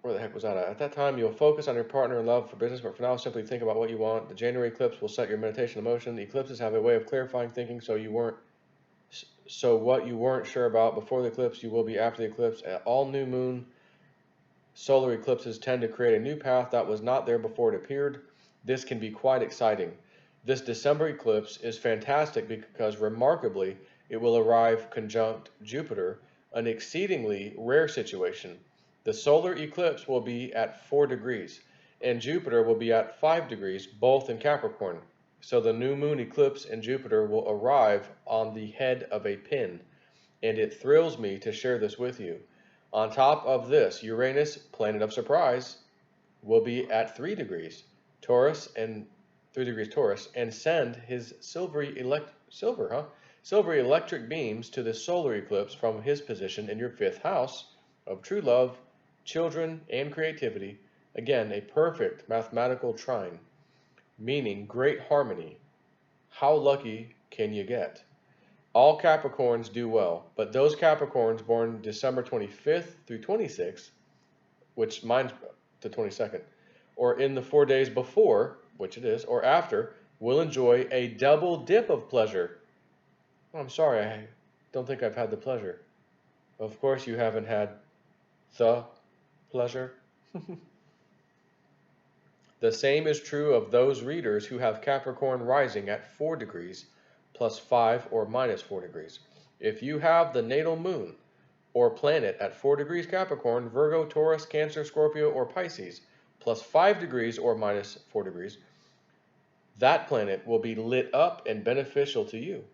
Where the heck was that at? At that time, you'll focus on your partner in love for business, but for now, simply think about what you want. The January eclipse will set your meditation in motion. The eclipses have a way of clarifying thinking, so what you weren't sure about before the eclipse, you will be after the eclipse. All new moon solar eclipses tend to create a new path that was not there before it appeared. This can be quite exciting. This December eclipse is fantastic because, remarkably, it will arrive conjunct Jupiter, an exceedingly rare situation. The solar eclipse will be at 4 degrees, and Jupiter will be at 5 degrees, both in Capricorn. So the new moon eclipse in Jupiter will arrive on the head of a pin, and it thrills me to share this with you. On top of this, Uranus, planet of surprise, will be at 3 degrees Taurus and 3 degrees Taurus, and send his silvery electric beams to the solar eclipse from his position in your 5th house of true love, children, and creativity. Again, a perfect mathematical trine, meaning great harmony. How lucky can you get? All Capricorns do well, but those Capricorns born December 25th through 26th, which mine's the 22nd, or in the 4 days before, which it is, or after, will enjoy a double dip of pleasure. Oh, I'm sorry, I don't think I've had the pleasure. Of course you haven't had the pleasure. The same is true of those readers who have Capricorn rising at 4 degrees, plus 5 or minus 4 degrees. If you have the natal moon or planet at 4 degrees Capricorn, Virgo, Taurus, Cancer, Scorpio, or Pisces, plus 5 degrees or minus 4 degrees, that planet will be lit up and beneficial to you.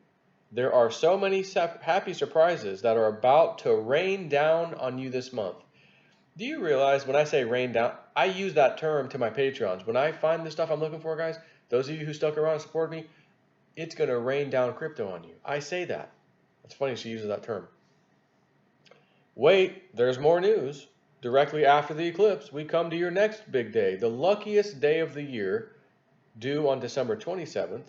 There are so many happy surprises that are about to rain down on you this month. Do you realize when I say rain down, I use that term to my Patreons. When I find the stuff I'm looking for, guys, those of you who stuck around and support me, it's going to rain down crypto on you. I say that. It's funny she uses that term. Wait, there's more news. Directly after the eclipse, we come to your next big day, the luckiest day of the year, due on December 27th,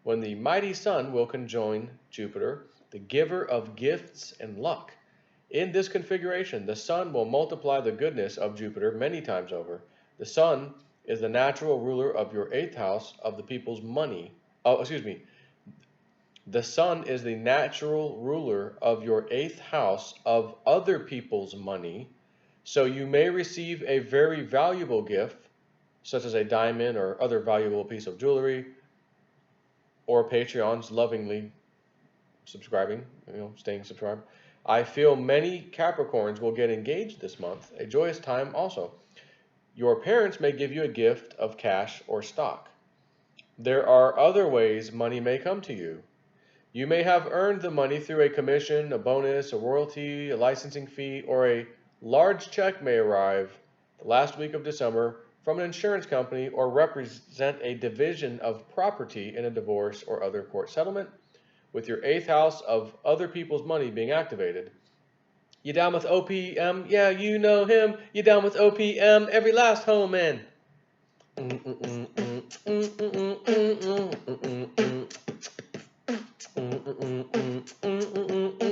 when the mighty sun will conjoin Jupiter, the giver of gifts and luck. In this configuration, the sun will multiply the goodness of Jupiter many times over. The sun is the natural ruler of your eighth house of the people's money. Oh, excuse me. The sun is the natural ruler of your eighth house of other people's money. So you may receive a very valuable gift, such as a diamond or other valuable piece of jewelry, or Patreon's lovingly subscribing, staying subscribed. I feel many Capricorns will get engaged this month, a joyous time also. Your parents may give you a gift of cash or stock. There are other ways money may come to you. You may have earned the money through a commission, a bonus, a royalty, a licensing fee, or a large check may arrive the last week of December from an insurance company or represent a division of property in a divorce or other court settlement, with your eighth house of other people's money being activated. You down with OPM? Yeah, you know him. You down with OPM? Every last home in.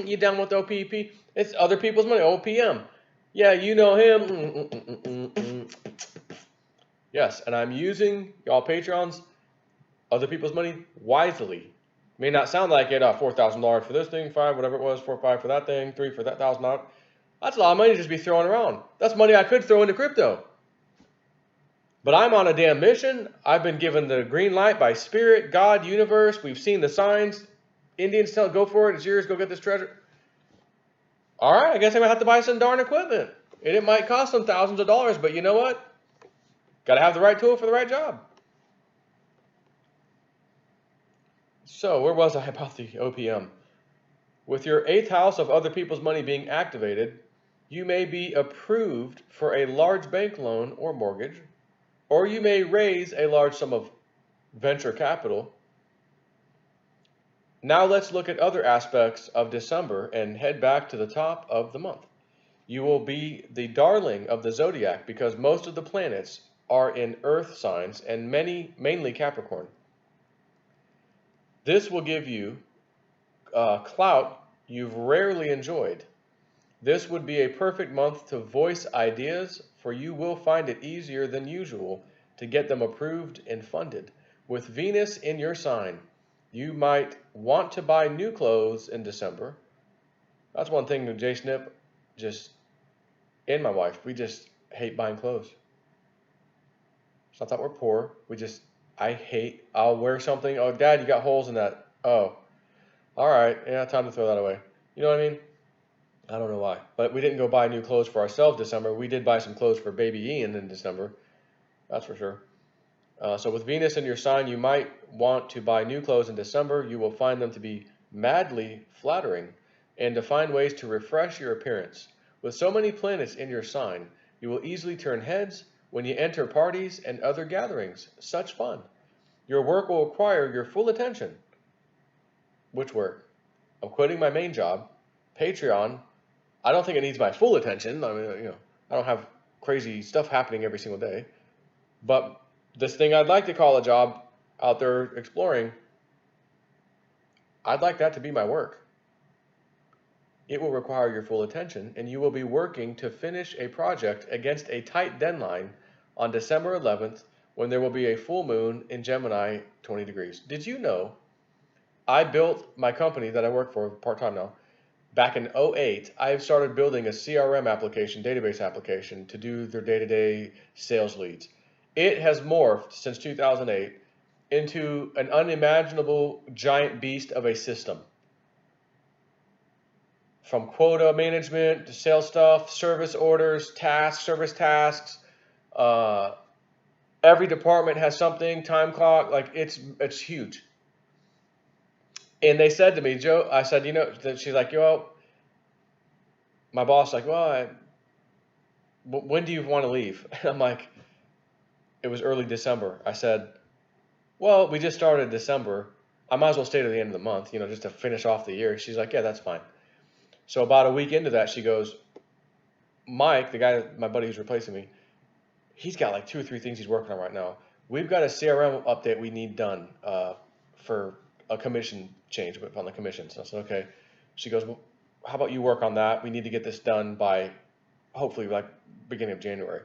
You down with OPP? It's other people's money. OPM. Yeah, you know him. Yes, and I'm using y'all Patreons, other people's money wisely. May not sound like it. $4,000 for this thing, $5, whatever it was, $4, $5 for that thing, $3 for that $1,000. That's a lot of money to just be throwing around. That's money I could throw into crypto. But I'm on a damn mission. I've been given the green light by Spirit, God, universe. We've seen the signs. Indians tell, go for it. It's yours. Go get this treasure. All right, I guess I'm going to have to buy some darn equipment. And it might cost them thousands of dollars, but you know what? Got to have the right tool for the right job. So, where was I about the OPM? With your eighth house of other people's money being activated, you may be approved for a large bank loan or mortgage, or you may raise a large sum of venture capital. Now let's look at other aspects of December and head back to the top of the month. You will be the darling of the zodiac because most of the planets are in earth signs and mainly Capricorn. This will give you clout you've rarely enjoyed. This would be a perfect month to voice ideas, for you will find it easier than usual to get them approved and funded. With Venus in your sign, you might want to buy new clothes in December. That's one thing that Jay Snip and my wife, we just hate buying clothes. It's not that we're poor. I'll wear something. Oh, Dad, you got holes in that. Oh, all right. Yeah, time to throw that away. You know what I mean? I don't know why. But we didn't go buy new clothes for ourselves December. We did buy some clothes for baby Ian in December. That's for sure. So with Venus in your sign, you might want to buy new clothes in December. You will find them to be madly flattering and to find ways to refresh your appearance. With so many planets in your sign, you will easily turn heads when you enter parties and other gatherings. Such fun. Your work will require your full attention. Which work? I'm quitting my main job. Patreon. I don't think it needs my full attention. I mean, I don't have crazy stuff happening every single day. But this thing I'd like to call a job out there exploring, I'd like that to be my work. It will require your full attention, and you will be working to finish a project against a tight deadline on December 11th, when there will be a full moon in Gemini, 20 degrees. Did you know I built my company that I work for part-time now? Back in 2008, I started building a CRM application, database application, to do their day-to-day sales leads. It has morphed since 2008 into an unimaginable giant beast of a system. From quota management to sales stuff, service orders, tasks, service tasks. Every department has something, time clock, like it's huge. And they said to me, Joe, I said, she's like, my boss like, when do you want to leave? And I'm like, it was early December. I said, well, we just started December. I might as well stay to the end of the month, just to finish off the year. She's like, yeah, that's fine. So about a week into that, she goes, Mike, the guy, my buddy who's replacing me, he's got like 2 or 3 things he's working on right now. we've got a CRM update we need done for a commission change on the commission. So I said, okay. She goes, well, how about you work on that? We need to get this done by hopefully like beginning of January.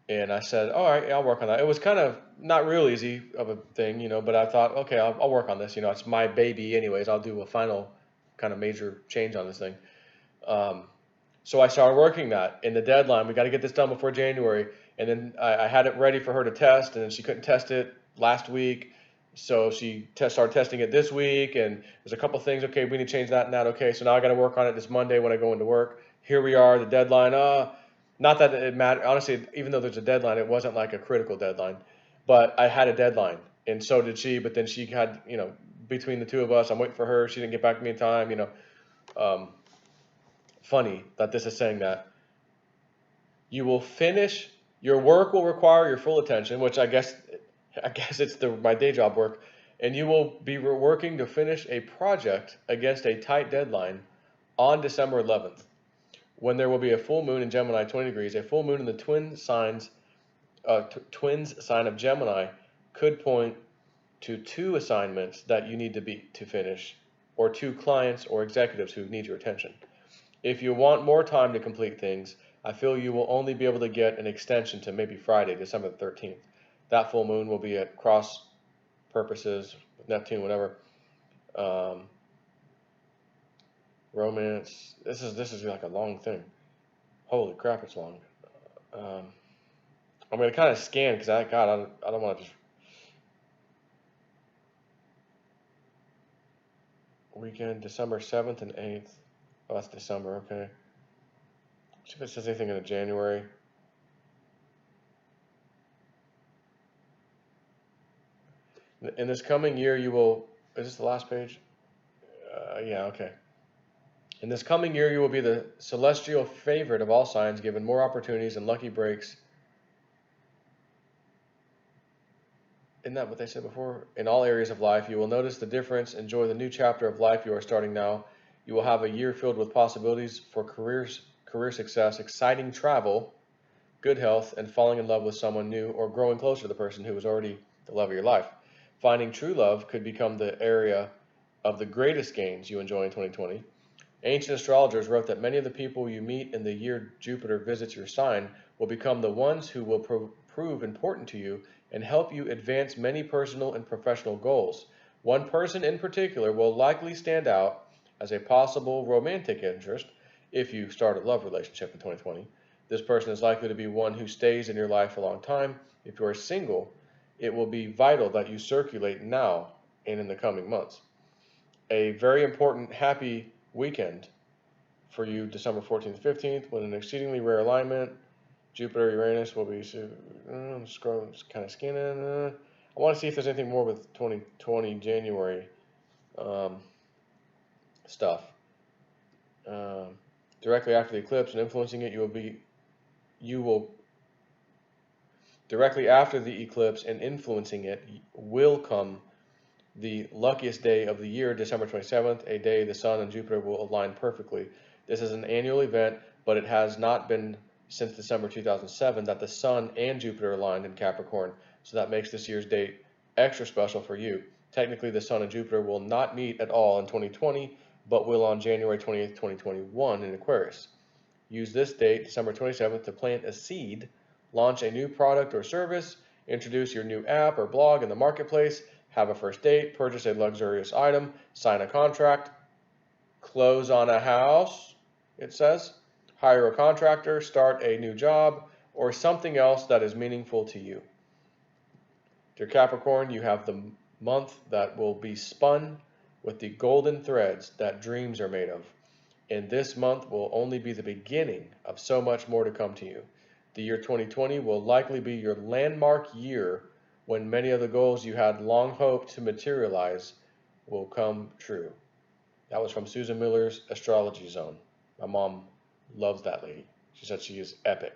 And I said, all right, yeah, I'll work on that. It was kind of not real easy of a thing, but I thought, okay, I'll work on this. It's my baby anyways. I'll do a final kind of major change on this thing. Um, so I started working that in the deadline. We got to get this done before January. And then I had it ready for her to test, and then she couldn't test it last week. So she started testing it this week, and there's a couple things. Okay, we need to change that and that. Okay, so now I got to work on it this Monday when I go into work. Here we are, the deadline. Not that it mattered. Honestly, even though there's a deadline, it wasn't like a critical deadline. But I had a deadline, and so did she. But then she had, between the two of us, I'm waiting for her. She didn't get back to me in time. Um, funny that this is saying that you will finish. Your work will require your full attention, which I guess it's my day job work, and you will be working to finish a project against a tight deadline on December 11th, when there will be a full moon in Gemini 20 degrees. A full moon in the twins sign of Gemini could point to 2 assignments that you need to finish, or 2 clients or executives who need your attention. If you want more time to complete things, I feel you will only be able to get an extension to maybe Friday, December 13th. That full moon will be at cross purposes, Neptune, whatever. Romance. This is like a long thing. Holy crap, it's long. I'm gonna kind of scan because I don't want to just weekend, December 7th and 8th. Oh, that's December. Okay. See if it says anything in January. In this coming year, you will. Is this the last page? Yeah. Okay. In this coming year, you will be the celestial favorite of all signs, given more opportunities and lucky breaks. Isn't that what they said before? In all areas of life, you will notice the difference, enjoy the new chapter of life you are starting now. You will have a year filled with possibilities for career success, exciting travel, good health, and falling in love with someone new or growing closer to the person who was already the love of your life. Finding true love could become the area of the greatest gains you enjoy in 2020. Ancient astrologers wrote that many of the people you meet in the year Jupiter visits your sign will become the ones who will prove important to you and help you advance many personal and professional goals. One person in particular will likely stand out as a possible romantic interest if you start a love relationship in 2020. This person is likely to be one who stays in your life a long time. If you are single, it will be vital that you circulate now and in the coming months. A very important happy weekend for you, December 14th, 15th, when an exceedingly rare alignment, Jupiter, Uranus will be, I'm kind of scanning. I want to see if there's anything more with 2020 January stuff. Directly after the eclipse and influencing it, directly after the eclipse and influencing it will come the luckiest day of the year, December 27th, a day the Sun and Jupiter will align perfectly. This is an annual event, but it has not been since December 2007 that the Sun and Jupiter aligned in Capricorn, so that makes this year's date extra special for you. Technically, the Sun and Jupiter will not meet at all in 2020, but will on January 20th, 2021 in Aquarius. Use this date, December 27th, to plant a seed, launch a new product or service, introduce your new app or blog in the marketplace, have a first date, purchase a luxurious item, sign a contract, close on a house, it says, hire a contractor, start a new job, or something else that is meaningful to you. Dear Capricorn, you have the month that will be spun with the golden threads that dreams are made of. And this month will only be the beginning of so much more to come to you. The year 2020 will likely be your landmark year when many of the goals you had long hoped to materialize will come true. That was from Susan Miller's Astrology Zone. My mom loves that lady. She said she is epic.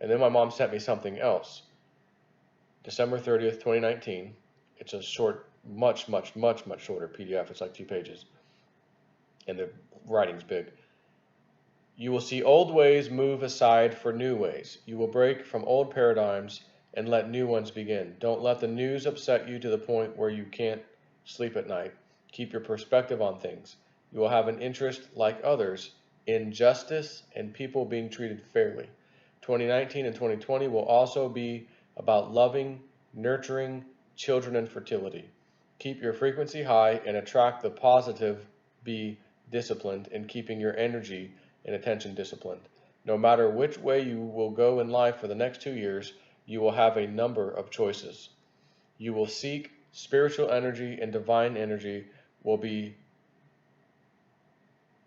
And then my mom sent me something else. December 30th, 2019. It's a short, much shorter PDF. It's like 2 pages. And the writing's big. You will see old ways move aside for new ways. You will break from old paradigms and let new ones begin. Don't let the news upset you to the point where you can't sleep at night. Keep your perspective on things. You will have an interest, like others, in justice and people being treated fairly. 2019 and 2020 will also be about loving, nurturing children and fertility. Keep your frequency high and attract the positive. Be disciplined in keeping your energy and attention disciplined. No matter which way you will go in life for the next 2 years, you will have a number of choices. You will seek spiritual energy and divine energy will be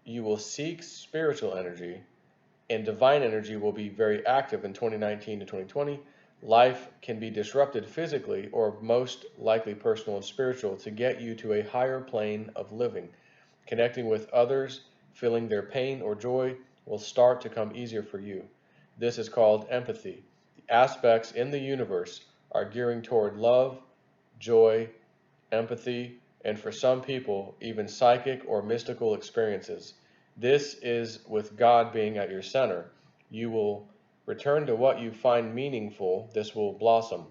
you will seek spiritual energy and divine energy will be very active in 2019 to 2020. Life can be disrupted physically or most likely personal and spiritual to get you to a higher plane of living. Connecting with others, feeling their pain or joy will start to come easier for you. This is called empathy. The aspects in the universe are gearing toward love, joy, empathy, and for some people, even psychic or mystical experiences. This is with God being at your center. You will return to what you find meaningful. This will blossom.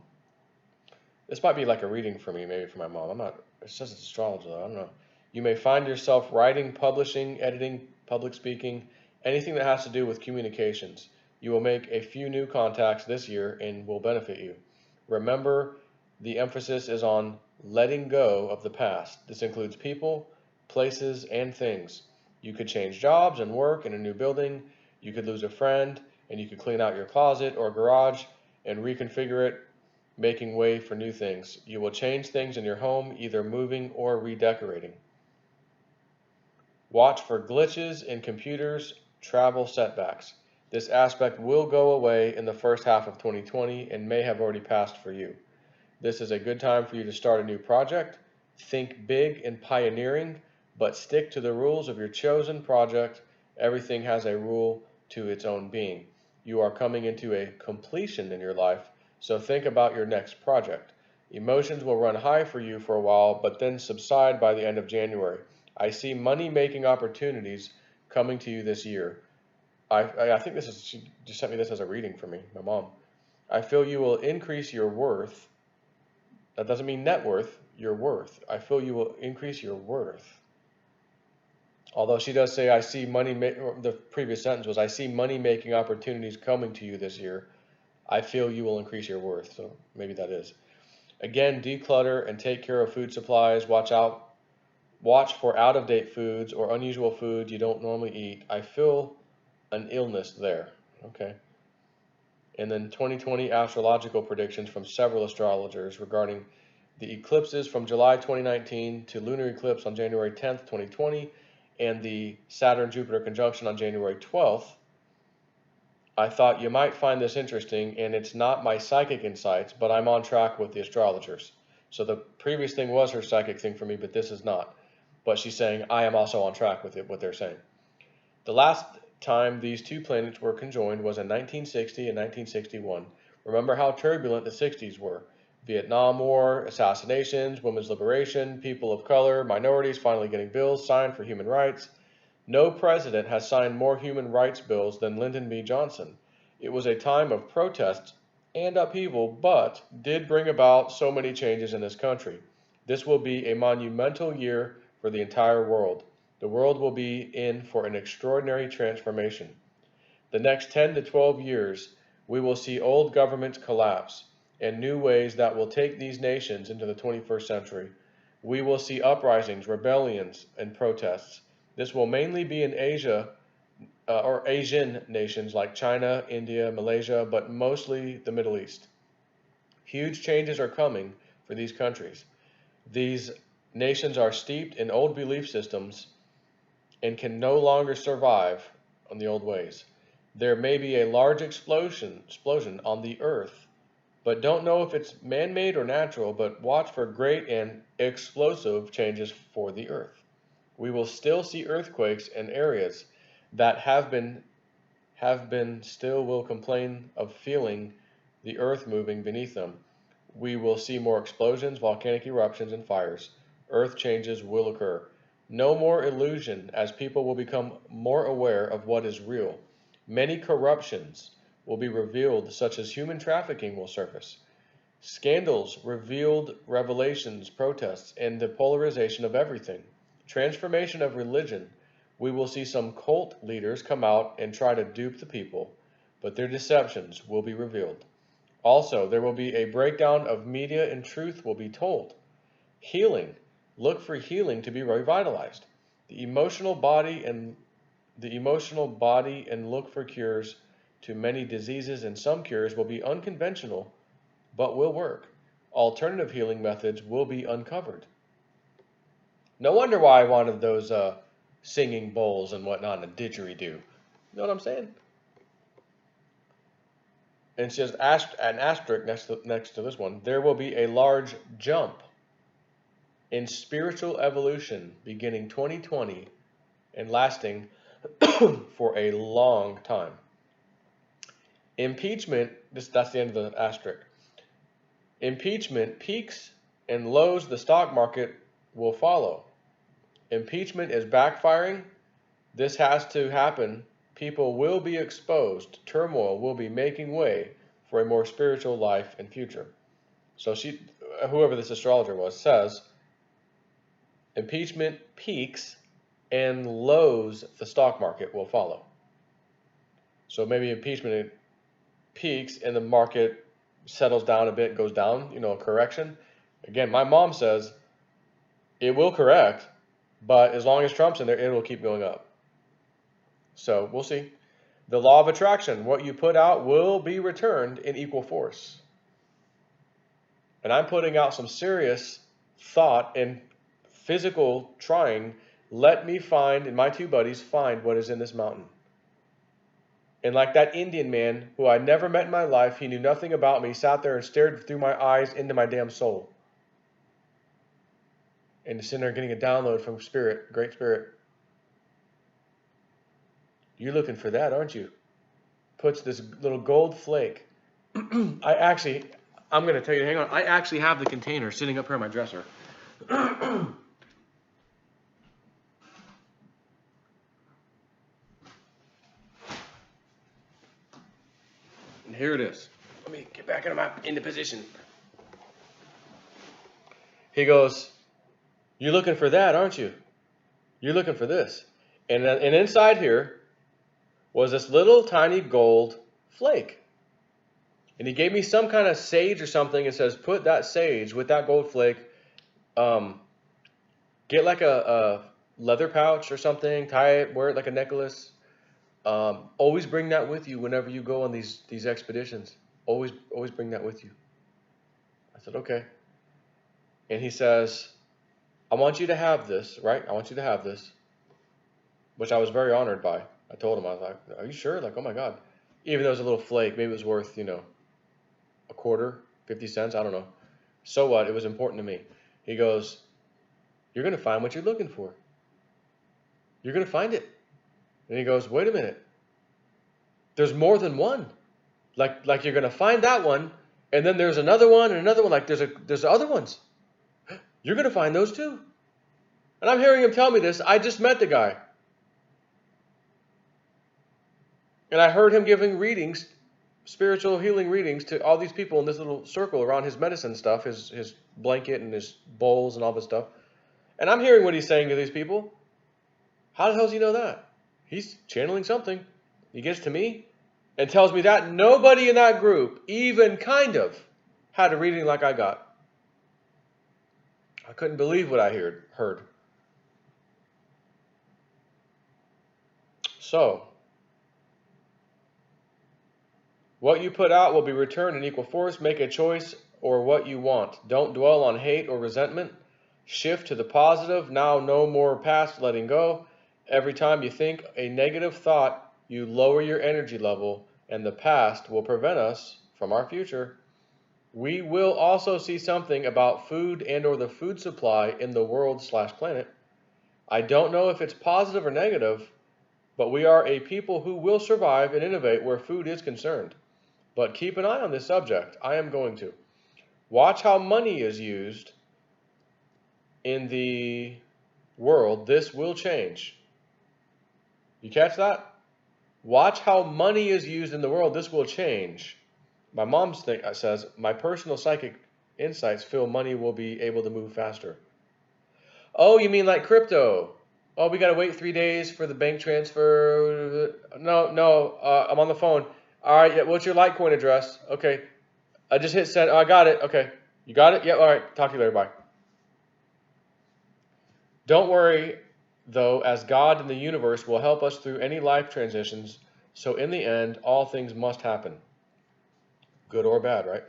This might be like a reading for me, maybe for my mom. I'm not, it says it's astrology though, I don't know. You may find yourself writing, publishing, editing, public speaking, anything that has to do with communications. You will make a few new contacts this year and will benefit you. Remember, the emphasis is on letting go of the past. This includes people, places, and things. You could change jobs and work in a new building. You could lose a friend, and you could clean out your closet or garage and reconfigure it, making way for new things. You will change things in your home, either moving or redecorating. Watch for glitches in computers, travel setbacks. This aspect will go away in the first half of 2020 and may have already passed for you. This is a good time for you to start a new project. Think big and pioneering, but stick to the rules of your chosen project. Everything has a rule to its own being. You are coming into a completion in your life, so think about your next project. Emotions will run high for you for a while, but then subside by the end of January. I see money-making opportunities coming to you this year. I think this is, she just sent me this as a reading for me, my mom. I feel you will increase your worth. That doesn't mean net worth, your worth. I feel you will increase your worth. Although she does say, I see the previous sentence was, I see money-making opportunities coming to you this year. I feel you will increase your worth. So maybe that is. Again, declutter and take care of food supplies. Watch for out-of-date foods or unusual foods you don't normally eat. I feel an illness there. Okay. And then 2020 astrological predictions from several astrologers regarding the eclipses from July 2019 to lunar eclipse on January 10th, 2020, and the Saturn-Jupiter conjunction on January 12th. I thought you might find this interesting, and it's not my psychic insights, but I'm on track with the astrologers. So the previous thing was her psychic thing for me, but this is not. But she's saying I am also on track with it, what they're saying. The last time these two planets were conjoined was in 1960 and 1961. Remember how turbulent the 60s were. Vietnam War, assassinations, women's liberation, people of color, minorities finally getting bills signed for human rights. No president has signed more human rights bills than Lyndon B. Johnson. It was a time of protest and upheaval, but did bring about so many changes in this country. This will be a monumental year for the entire world. The world will be in for an extraordinary transformation. The next 10 to 12 years, we will see old governments collapse and new ways that will take these nations into the 21st century. We will see uprisings, rebellions, and protests. This will mainly be in Asia or Asian nations like China, India, Malaysia, but mostly the Middle East. Huge changes are coming for these countries. These nations are steeped in old belief systems and can no longer survive on the old ways. There may be a large explosion on the earth, but don't know if it's man-made or natural, but watch for great and explosive changes for the earth. We will still see earthquakes in areas that have been still will complain of feeling the earth moving beneath them. We will see more explosions, volcanic eruptions, and fires. Earth changes will occur. No more illusion, as people will become more aware of what is real. Many corruptions will be revealed, such as human trafficking will surface. Scandals, revealed revelations, protests, and the polarization of everything. Transformation of religion. We will see some cult leaders come out and try to dupe the people, but their deceptions will be revealed. Also, there will be a breakdown of media and truth will be told. Healing. Look for healing to be revitalized. The emotional body and look for cures to many diseases, and some cures will be unconventional but will work. Alternative healing methods will be uncovered. No wonder why I wanted those singing bowls and whatnot and a didgeridoo. You know what I'm saying? And she has an asterisk next to this one. There will be a large jump in spiritual evolution beginning 2020 and lasting for a long time. Impeachment, that's the end of the asterisk. Impeachment peaks and lows the stock market will follow. Impeachment is backfiring. This has to happen. People will be exposed. Turmoil will be making way for a more spiritual life and future. So she, whoever this astrologer was, says impeachment peaks and lows the stock market will follow. So maybe impeachment peaks and the market settles down a bit, goes down, a correction. Again, my mom says it will correct, but as long as Trump's in there, it will keep going up. So we'll see. The law of attraction, what you put out will be returned in equal force. And I'm putting out some serious thought and physical trying. Let me find, and my two buddies find what is in this mountain. And like that Indian man who I never met in my life, he knew nothing about me, sat there and stared through my eyes into my damn soul. And sitting there getting a download from Spirit, Great Spirit. You're looking for that, aren't you? Puts this little gold flake. I'm going to tell you, hang on. I actually have the container sitting up here on my dresser. And here it is. Let me get back into position. He goes, you're looking for that, aren't you? You're looking for this. And inside here was this little tiny gold flake. And he gave me some kind of sage or something and says, put that sage with that gold flake, get like a leather pouch or something, tie it, wear it like a necklace. Always bring that with you whenever you go on these expeditions. Always bring that with you. I said, okay. And he says, I want you to have this, right? I want you to have this, which I was very honored by. I told him, I was like, are you sure? Like, oh my God. Even though it was a little flake, maybe it was worth, a quarter, 50 cents, I don't know. So what? It was important to me. He goes, you're going to find what you're looking for. You're going to find it. And he goes, wait a minute. There's more than one. Like you're going to find that one, and then there's another one and another one. Like there's other ones. You're going to find those too. And I'm hearing him tell me this. I just met the guy. And I heard him giving readings, spiritual healing readings to all these people in this little circle around his medicine stuff, his blanket and his bowls and all this stuff. And I'm hearing what he's saying to these people. How the hell does he know that? He's channeling something. He gets to me and tells me that nobody in that group even kind of had a reading like I got. I couldn't believe what I heard. So, what you put out will be returned in equal force. Make a choice or what you want. Don't dwell on hate or resentment. Shift to the positive. Now no more past letting go. Every time you think a negative thought, you lower your energy level, and the past will prevent us from our future. We will also see something about food and or the food supply in the world/planet. I don't know if it's positive or negative, but we are a people who will survive and innovate where food is concerned. But keep an eye on this subject. I am going to. Watch how money is used in the world. This will change. You catch that? Watch how money is used in the world. This will change. My mom's thing says, my personal psychic insights feel money will be able to move faster. Oh, you mean like crypto? Oh, we gotta wait 3 days for the bank transfer. No, I'm on the phone. All right, yeah, what's your Litecoin address? Okay, I just hit send. Oh, I got it. Okay, you got it? Yeah, all right. Talk to you later. Bye. Don't worry, though, as God and the universe will help us through any life transitions. So in the end, all things must happen, good or bad, right?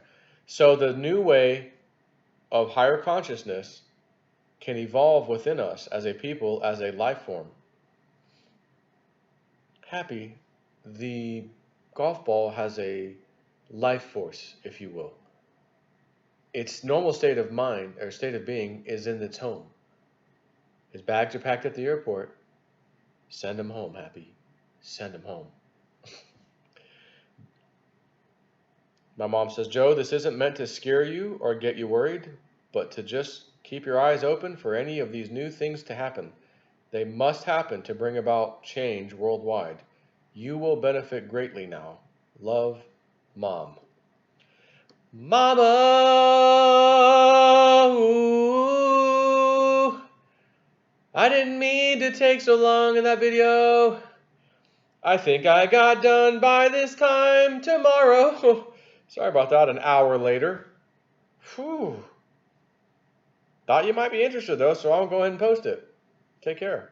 So the new way of higher consciousness can evolve within us as a people, as a life form. Happy, the golf ball has a life force, if you will. Its normal state of mind or state of being is in its home. His bags are packed at the airport. Send him home, Happy. Send him home. My mom says, Joe, this isn't meant to scare you or get you worried, but to just keep your eyes open for any of these new things to happen. They must happen to bring about change worldwide. You will benefit greatly now. Love, Mom. Mama! Ooh, I didn't mean to take so long in that video. I think I got done by this time tomorrow. Sorry about that, an hour later. Whew. Thought you might be interested though, so I'll go ahead and post it. Take care.